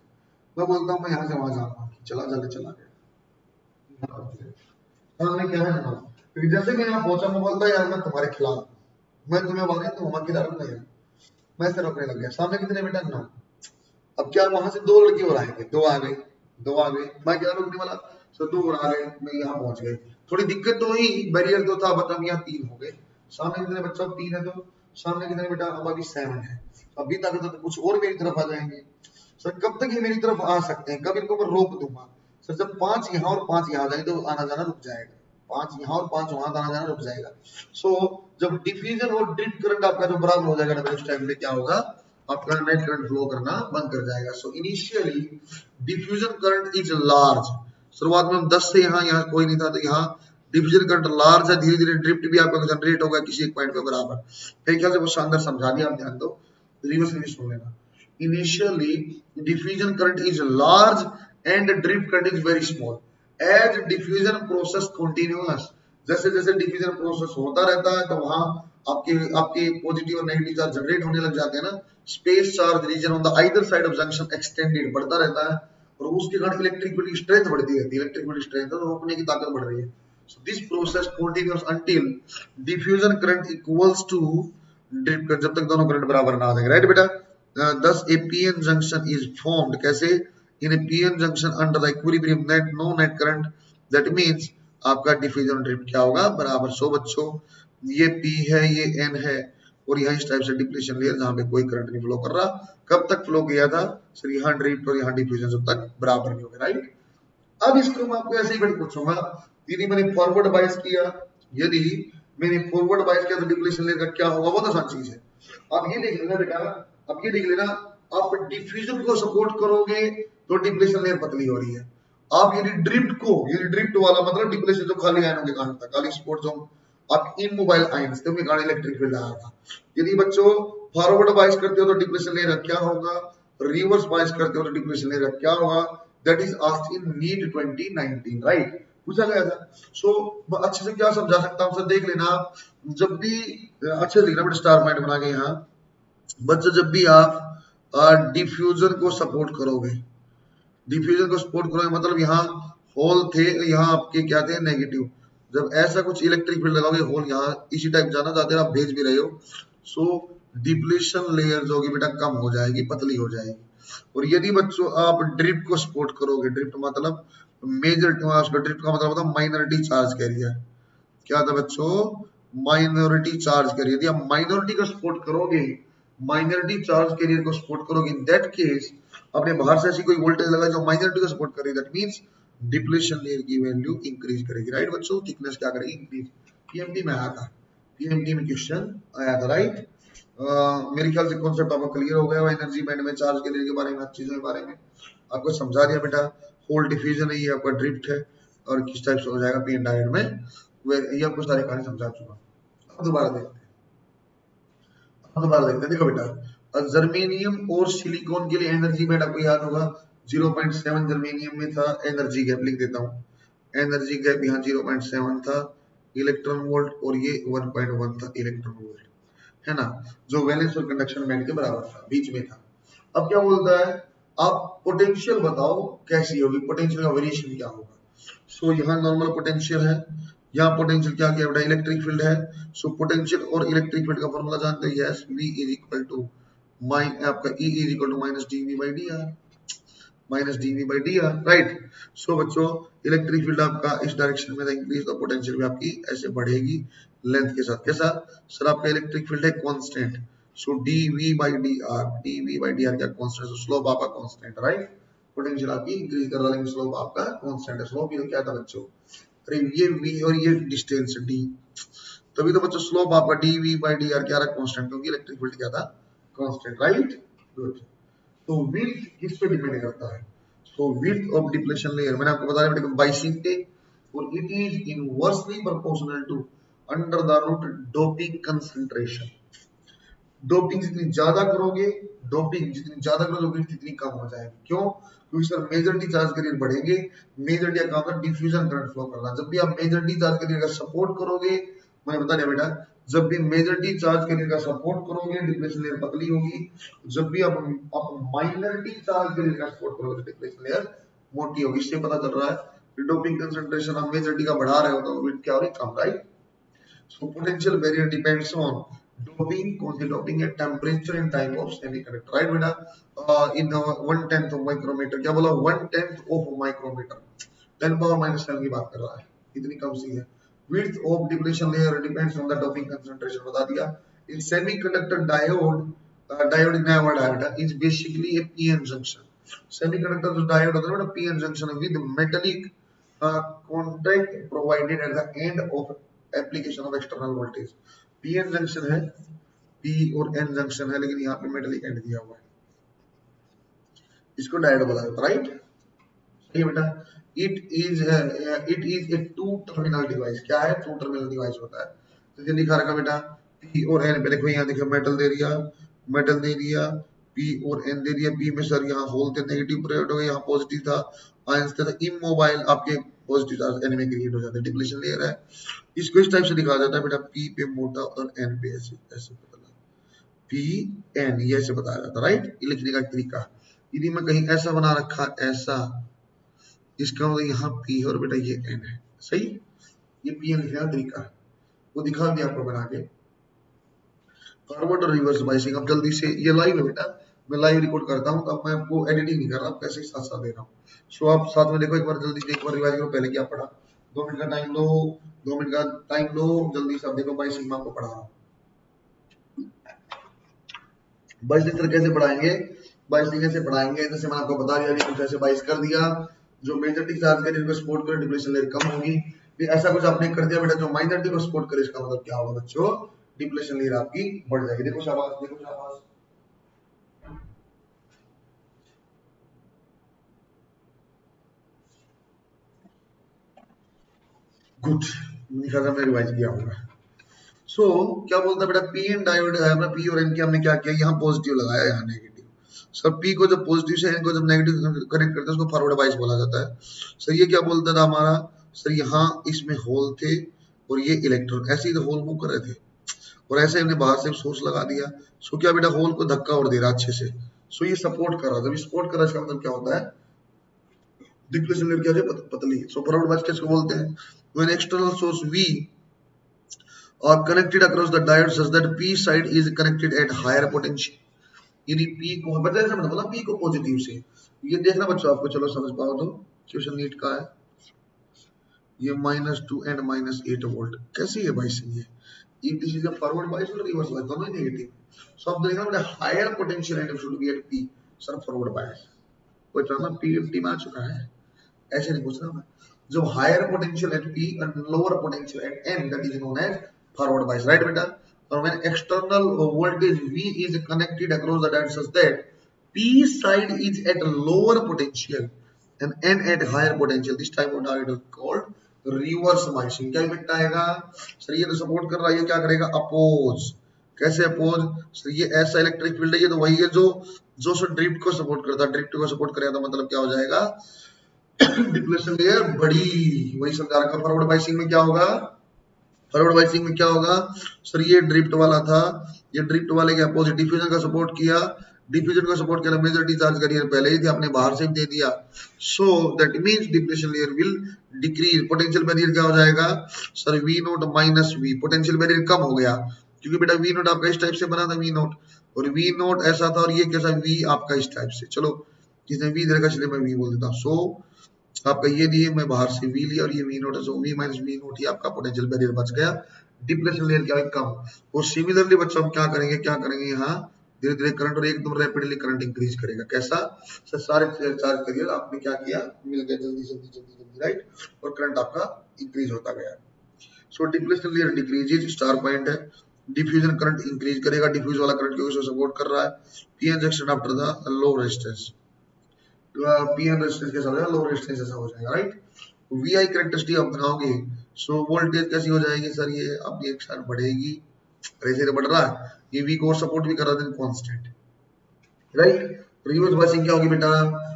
मैं बोलता हूँ मैं यहाँ से वहां जाऊंगा, चला जल्दी चला गया, सामने क्या है ना, क्योंकि जैसे मैं यहाँ पहुंचा मैं बोलता यार मैं तुम्हारे खिलाफ, मैं तुम्हें बोल रहा तुम हमारे खिलाफ नहीं, मैं से रोकने लग गया, सामने कितने बेटा 9। अब क्या वहां से 2 लड़की और आएंगे, 2 आ गए, 2 आ गए, मैं क्या रोकने वाला, सर 2 और आ गए, मैं यहाँ पहुंच गए, थोड़ी दिक्कत तो हुई, बैरियर तो था, बताओ यहाँ 3 हो गए, सामने कितने बच्चा 3 है, तो सामने कितने बेटा अब अभी 7 है, अभी तक तो कुछ और मेरी तरफ आ जाएंगे, सर कब तक ये मेरी तरफ आ सकते हैं, कब इनको मैं रोक दूंगा, सर जब 5 यहाँ और 5 यहाँ आ जाएंगे तो आना जाना रुक जाएगा, 5 यहाँ और 5 वहां आना जाना रुक जाएगा। सो जब डिफ्यूजन और ड्रिफ्ट करंट आपका जो बराबर हो जाएगा ना उस टाइम पे क्या होगा, आपका नेट करंट फ्लो करना बंद कर जाएगा। So initially diffusion current is large, शुरुआत में हम 10 से यहाँ कोई नहीं था, तो यहाँ डिफ्यूजन करंट लार्ज है, धीरे धीरे ड्रिफ्ट भी आपका जनरेट होगा किसी एक पॉइंट पे बराबर। मेरे ख्याल से वो शानदार समझा दिया, आप ध्यान दो, रिवर्स में सुन लेना। Initially diffusion current is large and drift current is very small as diffusion process continuous। जैसे जैसे डिफ्यूजन प्रोसेस होता रहता है तो वहां आपके आपके पॉजिटिव और नेगेटिव चार्ज जनरेट होने लग जाते हैं ना, space charge region on the either side of junction extended बढ़ता रहता है और उसके कारण इलेक्ट्रिक फील्ड की स्ट्रेंथ बढ़ती रहती है, इलेक्ट्रिक फील्ड स्ट्रेंथ और रोकने की ताकत बढ़ रही है। So this process continues until diffusion current equals to drift current, जब तक दोनों करंट बराबर ना आ जाए, राइट बेटा। Thus a PN junction is formed, कैसे, in a PN junction under the equilibrium net no net current, that means आपका diffusion drift क्या होगा, बराबर। सो बच्चों ये P है, ये N है और यहाँ इस टाइप से डिप्लेशन लेयर जहाँ पे कोई करंट नहीं फ्लो कर रहा, कब तक फ्लो किया था सर, यहाँ ड्रिफ्ट और यहाँ डिफ्यूजन जब तक बराबर नहीं हो गया, राइट। अब इसको मैं आपको ऐसे ही पूछूंगा, यदि मैंने फॉरवर्ड बायस किया, यदि मैंने फॉरवर्ड बायस किया तो डिप्लेशन लेयर का क्या होगा, बहुत आसान चीज है। आप ये देख लेना बेटा, अब ये देख लेना, आप डिफ्यूजन को सपोर्ट करोगे तो डिप्लेशन लेयर पतली हो रही है, आप यदि ड्रिफ्ट को, यदि ड्रिफ्ट वाला मतलब डिप्लेशन जो खाली आयनों के कारण था, खाली स्पॉट जो आप इमोबाइल आयंस थे उनके कारण इलेक्ट्रिक फील्ड आया था। यदि बच्चों फॉरवर्ड बायस करते हो तो डिप्लेशन लेयर क्या होगा, रिवर्स बायस करते हो तो डिप्लेशन लेयर क्या होगा, that is asked in NEET 2019, right, पूछा गया था। सो अच्छे से क्या समझा सकता हूं सर, देख लेना आप, जब भी अच्छे से देखना बेटा स्टार पॉइंट बना के, यहाँ बच्चों जब भी आप डिफ्यूजन को सपोर्ट करोगे, डिफ्यूजन को सपोर्ट करोगे मतलब यहाँ होल थे, यहाँ आपके क्या थे नेगेटिव, जब ऐसा कुछ इलेक्ट्रिक फील्ड लगाओगे होल यहाँ इसी टाइप जाना चाहते हैं, आप भेज भी रहे हो, सो डिप्लेशन लेयर जो होगी बेटा कम हो जाएगी, पतली हो जाएगी। और यदि बच्चों आप ड्रिफ्ट को सपोर्ट करोगे, ड्रिफ्ट मतलब मेजर, ड्रिफ्ट का मतलब होता है माइनॉरिटी चार्ज कैरियर, क्या था बच्चों, माइनॉरिटी चार्ज कैरियर, यदि आप माइनॉरिटी को सपोर्ट करोगे, माइनॉरिटी चार्ज कैरियर को सपोर्ट करोगे, इन दैट केस आपने बाहर से ऐसी कोई वोल्टेज लगा जो माइनॉरिटी को सपोर्ट करेगी, दैट मींस डिप्लेशन लेयर की वैल्यू इंक्रीज करेगी, राइट बच्चों, थिकनेस क्या करेगी, इंक्रीज। पीएमटी में आया था, पीएमटी में क्वेश्चन आया था, राइट। मेरे ख्याल से कॉन्सेप्ट आपको क्लियर हो गया, एनर्जी बैंड में चार्ज कैरियर के बारे में, चीजों के बारे में आपको समझा दिया बेटा। होल डिफ्यूजन है, ये आपका ड्रिफ्ट है और किस टाइप से हो जाएगा पीएन डायोड में, ये आपको सारी कहानी समझा चुका। अब दोबारा देखते हैं, देखो बेटा जर्मेनियम और सिलिकॉन के लिए एनर्जी बैंड आपको याद होगा 0.7 जर्मेनियम में था, एनर्जी गैप लिख देता हूँ, एनर्जी गैप यहाँ 0.7 था इलेक्ट्रॉन वोल्ट और ये 1.1 था इलेक्ट्रॉन वोल्ट, है ना, जो वैलेंस और कंडक्शन बैंड के बराबर था, बीच में था। अब क्या बोलता है, आप पोटेंशियल बताओ कैसी होगी, पोटेंशियल का वेरिएशन क्या होगा, सो यहाँ नॉर्मल पोटेंशियल है, यहाँ पोटेंशियल क्या क्या बेटा इलेक्ट्रिक फील्ड है। सो पोटेंशियल और इलेक्ट्रिक फील्ड का फॉर्मूला जानते हैं, yes V is equal to आपका E is equal to minus dV by d r, minus dV by d r, right. So बच्चों इलेक्ट्रिक फील्ड आपका इस डायरेक्शन में इंक्रीज, तो पोटेंशियल भी आपकी ऐसे बढ़ेगी लेंथ के साथ। कैसा सर आपका इलेक्ट्रिक फील्ड है constant, so dV by d are, dV by d are क्या कांस्टेंट, सो स्लोप आपका कांस्टेंट, राइट। पोटेंशियल आपकी इंक्रीज कर रहा है लेकिन स्लोप आपका कांस्टेंट है। स्लोप ये क्या था बच्चों, अरे ये V और ये डिस्टेंस D, तभी तो बच्चों स्लोप आपका dV बाई डी आर क्या रहा कांस्टेंट, क्योंकि इलेक्ट्रिक फील्ड क्या था कांस्टेंट, राइट। गुड। तो विड्थ किस पे डिपेंड करता है, so width of depletion layer मैंने आपको बताया बेटा बाइसिंग पे, और it is inversely proportional to under the root doping concentration. Doping जितनी ज्यादा करोगे, डोपिंग जितनी ज्यादा करोगे विड्थ इतनी कम हो जाएगी। क्यों, क्योंकि सर मेजरली चार्ज कैरियर बढ़ेंगे, मेजरली का काम है डिफ्यूजन करंट फ्लो करना। जब भी आप मेजरली चार्ज कैरियर का सपोर्ट करोगे, मैंने बता दिया बेटा, जब भी मेजरली चार्ज कैरियर का सपोर्ट करोगे डिप्लेशन लेयर पतली होगी, जब भी आप माइनरली चार्ज कैरियर का सपोर्ट करोगे डिप्लेशन लेयर मोटी होगी। इससे पता चल रहा है डोपिंग कंसंट्रेशन आप मेजरली का बढ़ा रहे हो तो विड्थ क्या हो रही है, कम, right. So potential barrier depends on doping, कौन सी doping है, temperature and type of semiconductor, right बेटा। in 1/10 of micrometer, क्या बोला 1/10 of micrometer, 10 power minus 10 की बात कर रहा है, इतनी कम सी है। width of depletion layer depends on the doping concentration, बता दिया। in semiconductor diode, diode नया वर्ड है बेटा, is basically a PN junction। semiconductor जो diode होता है बेटा PN junction with metallic contact provided at the end of application of external voltage. PN junction है, पी और एन जंक्शन है, लेकिन यहाँ पे मेटलिक एंड दिया हुआ है, इसको डायोड बोला जाता है, राइट। सही है बेटा। It is a two terminal device, क्या है, टू टर्मिनल डिवाइस होता है। तो ये लिखा रखा बेटा पी और एन पे, देखो यहाँ देखो मेटल दे दिया, मेटल दे दिया, पी और एन दे दिया। पी में सर यहाँ होल थे, नेगेटिव पीरियड हो गया, यहाँ पॉजिटिव था, आयंस थे, इमोबाइल आपके पॉजिटिव चार्ज एन में क्रिएट हो जाते हैं, डिप्लेशन लेयर है। इसको इस टाइप से लिखा जाता है बेटा, पी पे मोटा और एन पे ऐसे ऐसे बदला, पी एन ये ऐसे बताया जाता है, राइट। ये लिखने का तरीका, यदि मैं कहीं ऐसा बना रखा ऐसा, इसका मतलब यहाँ पी है और बेटा ये एन है, सही। ये पी एन लिखने का तरीका है, वो दिखा दिया आपको बना के। फॉरवर्ड और रिवर्स बाइसिंग, अब जल्दी से, ये लाइव है बेटा, मैं लाइव रिकॉर्ड करता हूँ, तब मैं आपको एडिटिंग नहीं कर रहा, कैसे ही साथ साथ दे रहा हूँ। सो आप साथ में देखो एक बार, जल्दी से एक बार रिवाइज करो, पहले क्या पढ़ा, 2 मिनट का टाइम लो, 2 मिनट का टाइम लो, जल्दी से आप देखो बाइसिंग में आपको पढ़ा रहा हूँ। बाइसिंग सर कैसे पढ़ाएंगे, बाइसिंग कैसे पढ़ाएंगे, जैसे मैंने आपको बता दिया, कुछ ऐसे बाइस कर दिया, जो मेजॉरिटी चार्ज करे इनको सपोर्ट करे डिप्लेशन लेयर कम होगी। ऐसा कुछ आपने कर दिया बेटा जो माइनॉरिटी को सपोर्ट करे, इसका मतलब क्या होगा बच्चों, डिप्लेशन लेयर आपकी बढ़ जाएगी। देखो शाबाश, देखो शाबाश। गुड, लिखा था मैं रिवाइज किया होगा। सो क्या बोलता है बेटा, पी एन डायोड है अपना, पी और एन की हमने क्या किया, यहाँ पॉजिटिव लगाया, यहाँ नेगेटिव। सर पी को जब पॉजिटिव से एन को जब नेगेटिव कनेक्ट करते हैं उसको फॉरवर्ड बाइस बोला जाता है। सर ये क्या बोलता था हमारा, सर यहाँ इसमें होल थे और ये इलेक्ट्रॉन, ऐसे ही तो होल मूव कर रहे थे और ऐसे हमने बाहर से सोर्स लगा दिया। सो क्या बेटा होल को धक्का और दे रहा अच्छे से, सो ये सपोर्ट कर रहा, जब सपोर्ट कर रहा इसका मतलब क्या होता है, डिप्लेशन लेयर क्या है, पतली। सो फॉरवर्ड बाइस किसको बोलते हैं, when external source V are connected across the diode such that P side is connected at higher potential। यदि P को बदले से मतलब P को पॉजिटिव से, ये देखना बच्चों आपको, चलो समझ पाओ तो, क्वेश्चन नीट का है ये, -2 एंड -8 वोल्ट, कैसी है बाइसिंग ये, दिस इज अ फॉरवर्ड बाइस और रिवर्स बाइस, दोनों ही नेगेटिव। सो अब देखना बेटा higher potential end should be at P, sir forward bias, कोई तो ना P 50 में आ चुका है, ऐसे नहीं पूछ रहा मैं। जो higher potential at P and lower potential at N, that is known as forward bias, right बेटा। और when external voltage V is connected across the diode such that P side is at lower potential and N at higher potential, this type of diode is called reverse biasing। क्या effect आएगा, sir ये तो support कर रहा है, ये क्या करेगा, अपोज। कैसे अपोज, सर ये ऐसा इलेक्ट्रिक फील्ड है, ये तो वही है जो सर ड्रिफ्ट को सपोर्ट करता है, ड्रिफ्ट को सपोर्ट करेगा तो मतलब क्या हो जाएगा, डिप्लेशन लेयर बड़ी, वही समझा रखा। फॉरवर्ड बाइसिंग में क्या होगा, फॉरवर्ड बाइसिंग में क्या होगा, सर ये ड्रिफ्ट वाला था, ये ड्रिफ्ट वाले के अपोजिट डिफ्यूजन का सपोर्ट किया, डिफ्यूजन को सपोर्ट करना, मेजॉरिटी चार्ज कैरियर पहले ही थे, आपने बाहर से भी दे दिया, so that means depletion layer will decrease. Potential barrier क्या हो जाएगा sir, V naught minus V, potential barrier कम हो गया, क्योंकि बेटा वी नोट आपका इस टाइप से बना था, वी नोट, और वी नोट ऐसा था, और ये कैसा वी आपका इस टाइप से, चलो जिसने वी दे रखा इसलिए मैं वी बोल देता हूँ। सो आपका ये दिए, मैं बाहर से वी लिया, और ये वी नोट है, so V minus V naught, ये आपका पोटेंशियल बैरियर बच गया, डिप्लेशन लेयर क्या है कम। और सिमिलरली बच्चों हम क्या करेंगे यहाँ धीरे धीरे करंट, और एकदम रैपिडली करंट इंक्रीज करेगा। कैसा सर, सारे चार्ज करियर आपने क्या किया, मिल गया जल्दी जल्दी जल्दी जल्दी, राइट, और करंट आपका इंक्रीज होता गया। So depletion layer decreases, star point है, डिफ्यूजन करंट इंक्रीज करेगा, डिफ्यूज वाला करंट क्योंकि सपोर्ट कर रहा है, PN junction after the low resistance, PN resistance के साथ लो रेजिस्टेंस ऐसा हो जाएगा, राइट। वीआई कैरेक्टरिस्टिक आप बनाओगे, सो वोल्टेज कैसी हो जाएगी सर, ये अपनी एक साथ बढ़ेगी, ऐसे बढ़ रहा है, ये वी को सपोर्ट भी कर रहा है कांस्टेंट, राइट। रिवर्स बाइसिंग क्या होगी बेटा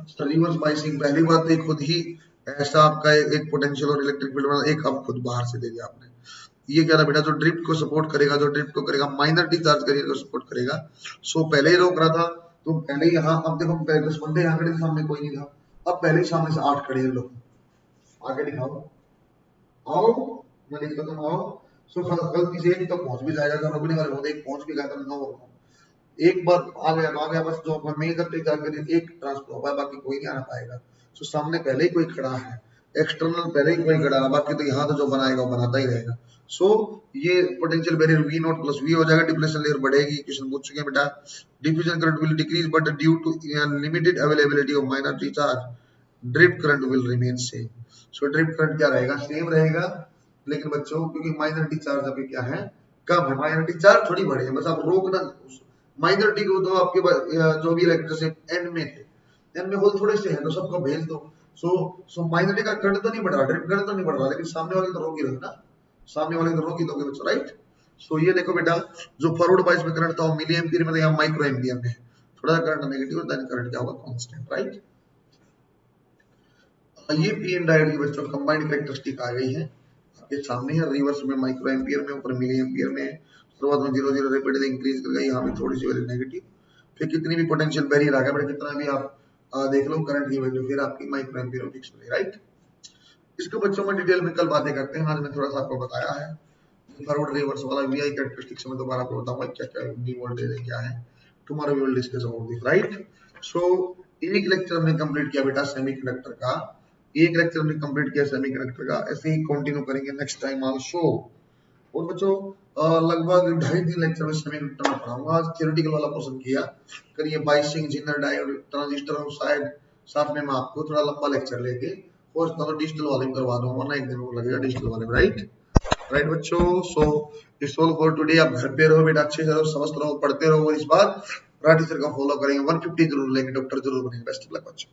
सर, रिवर्स बाइसिंग पहली बात तो खुद ही ऐसा आपका एक पोटेंशियल और इलेक्ट्रिक फील्ड बना, एक आप खुद बाहर से दे दिया आपने, ये क्या था बेटा, जो ड्रिफ्ट को सपोर्ट करेगा, जो ड्रिफ्ट को करेगा, माइनॉरिटी चार्ज करियर को सपोर्ट करेगा, सो पहले ही रोक रहा था, तो पहले ही यहाँ, अब देखो पहले 10 बंदे यहाँ खड़े थे, सामने कोई नहीं था, अब पहले ही सामने से 8 खड़े हैं लोग, आगे दिखाओ, आओ, मैं लिखता तुम आओ, सो गलती से एक तो पहुंच भी जाएगा, तो रुकने वाले होते एक पहुंच भी गया तो नो, एक बार आ गया तो आ गया, बस जो मेन करते चार्ज करियर एक ट्रांसफर हो पाए, बाकी कोई नहीं आना पाएगा। सो सामने पहले ही कोई खड़ा है, एक्सटर्नल पहले ही कोई खड़ा है, बाकी तो यहाँ तो जो बनाएगा वो बनाता ही रहेगा। सो ये potential barrier V naught plus V हो जाएगा, डिप्लेशन लेयर बढ़ेगी, क्वेश्चन पूछ चुके हैं बेटा, diffusion current will decrease but due to limited availability of minority charge drift current will remain same. So drift current क्या रहेगा, सेम रहेगा, लेकिन बच्चों क्योंकि माइनॉरिटी चार्ज अभी क्या है, कम है, माइनॉरिटी चार्ज थोड़ी बढ़े, बस आप रोकना, माइनॉरिटी को तो आपके जो भी इलेक्ट्रिक एंड में थे, एंड में होल थोड़े से हैं, तो सबको भेज दो। सो माइनॉरिटी का करंट तो नहीं बढ़ रहा, ड्रिफ्ट करंट तो नहीं बढ़ रहा, लेकिन सामने वाले तो रोक ही रहे ना, सामने वाले तो रोक ही दोगे बच्चों, राइट। सो ये देखो बेटा, जो फॉरवर्ड बाइस में करंट था वो मिली एम्पियर में, या माइक्रो एम्पियर में, थोड़ा सा करंट नेगेटिव, देन करंट क्या होगा कांस्टेंट, राइट। ये पी एन डायोड की बच्चों कंबाइंड कैरेक्टरिस्टिक आ गई है आपके सामने है, रिवर्स में माइक्रो एम्पियर में, ऊपर मिली एम्पियर में, शुरुआत में 0 0 रैपिडली इंक्रीज कर गई, यहाँ पे थोड़ी सी वैल्यू नेगेटिव, फिर कितनी भी पोटेंशियल बैरियर आ गया बेटा, कितना भी आप देख लो करंट की वैल्यू, फिर आपकी माइक्रो एम्पियर में फिक्स हो गई, राइट। इसको बच्चों में डिटेल में कल बातें करते हैं, आज मैं थोड़ा सा आपको बताया है फॉरवर्ड रिवर्स वाला वीआई कैरेक्टरिस्टिक्स में, दोबारा आपको बताऊंगा क्या क्या वी वोल्टेज है क्या है, tomorrow we will discuss about this, right. So एक लेक्चर हमने कंप्लीट किया बेटा सेमीकंडक्टर का, एक लेक्चर हमने कंप्लीट किया सेमीकंडक्टर का, ऐसे ही कंटिन्यू करेंगे नेक्स्ट टाइम आल्सो। और बच्चों लगभग 2.5-3 लेक्चर में सेमीकंडक्टर में पढ़ाऊंगा, आज थ्योरेटिकल वाला पोर्शन किया, करिए बाइसिंग, जिनर डायोड, ट्रांजिस्टर और शायद साथ में मैं आपको थोड़ा लंबा लेक्चर लेके और तो डिजिटल वाले में करवा दूंगा, वरना एक दिन वो लगेगा डिजिटल वाले में, राइट। राइट बच्चों, so it's all for today. आप घर पे रहो बेटा, अच्छे से रहो, समझते रहो, पढ़ते रहो, और इस बार राठी सर का फॉलो करेंगे, 150 जरूर लेंगे, डॉक्टर जरूर बनेंगे। बेस्ट ऑफ लक बच्चों।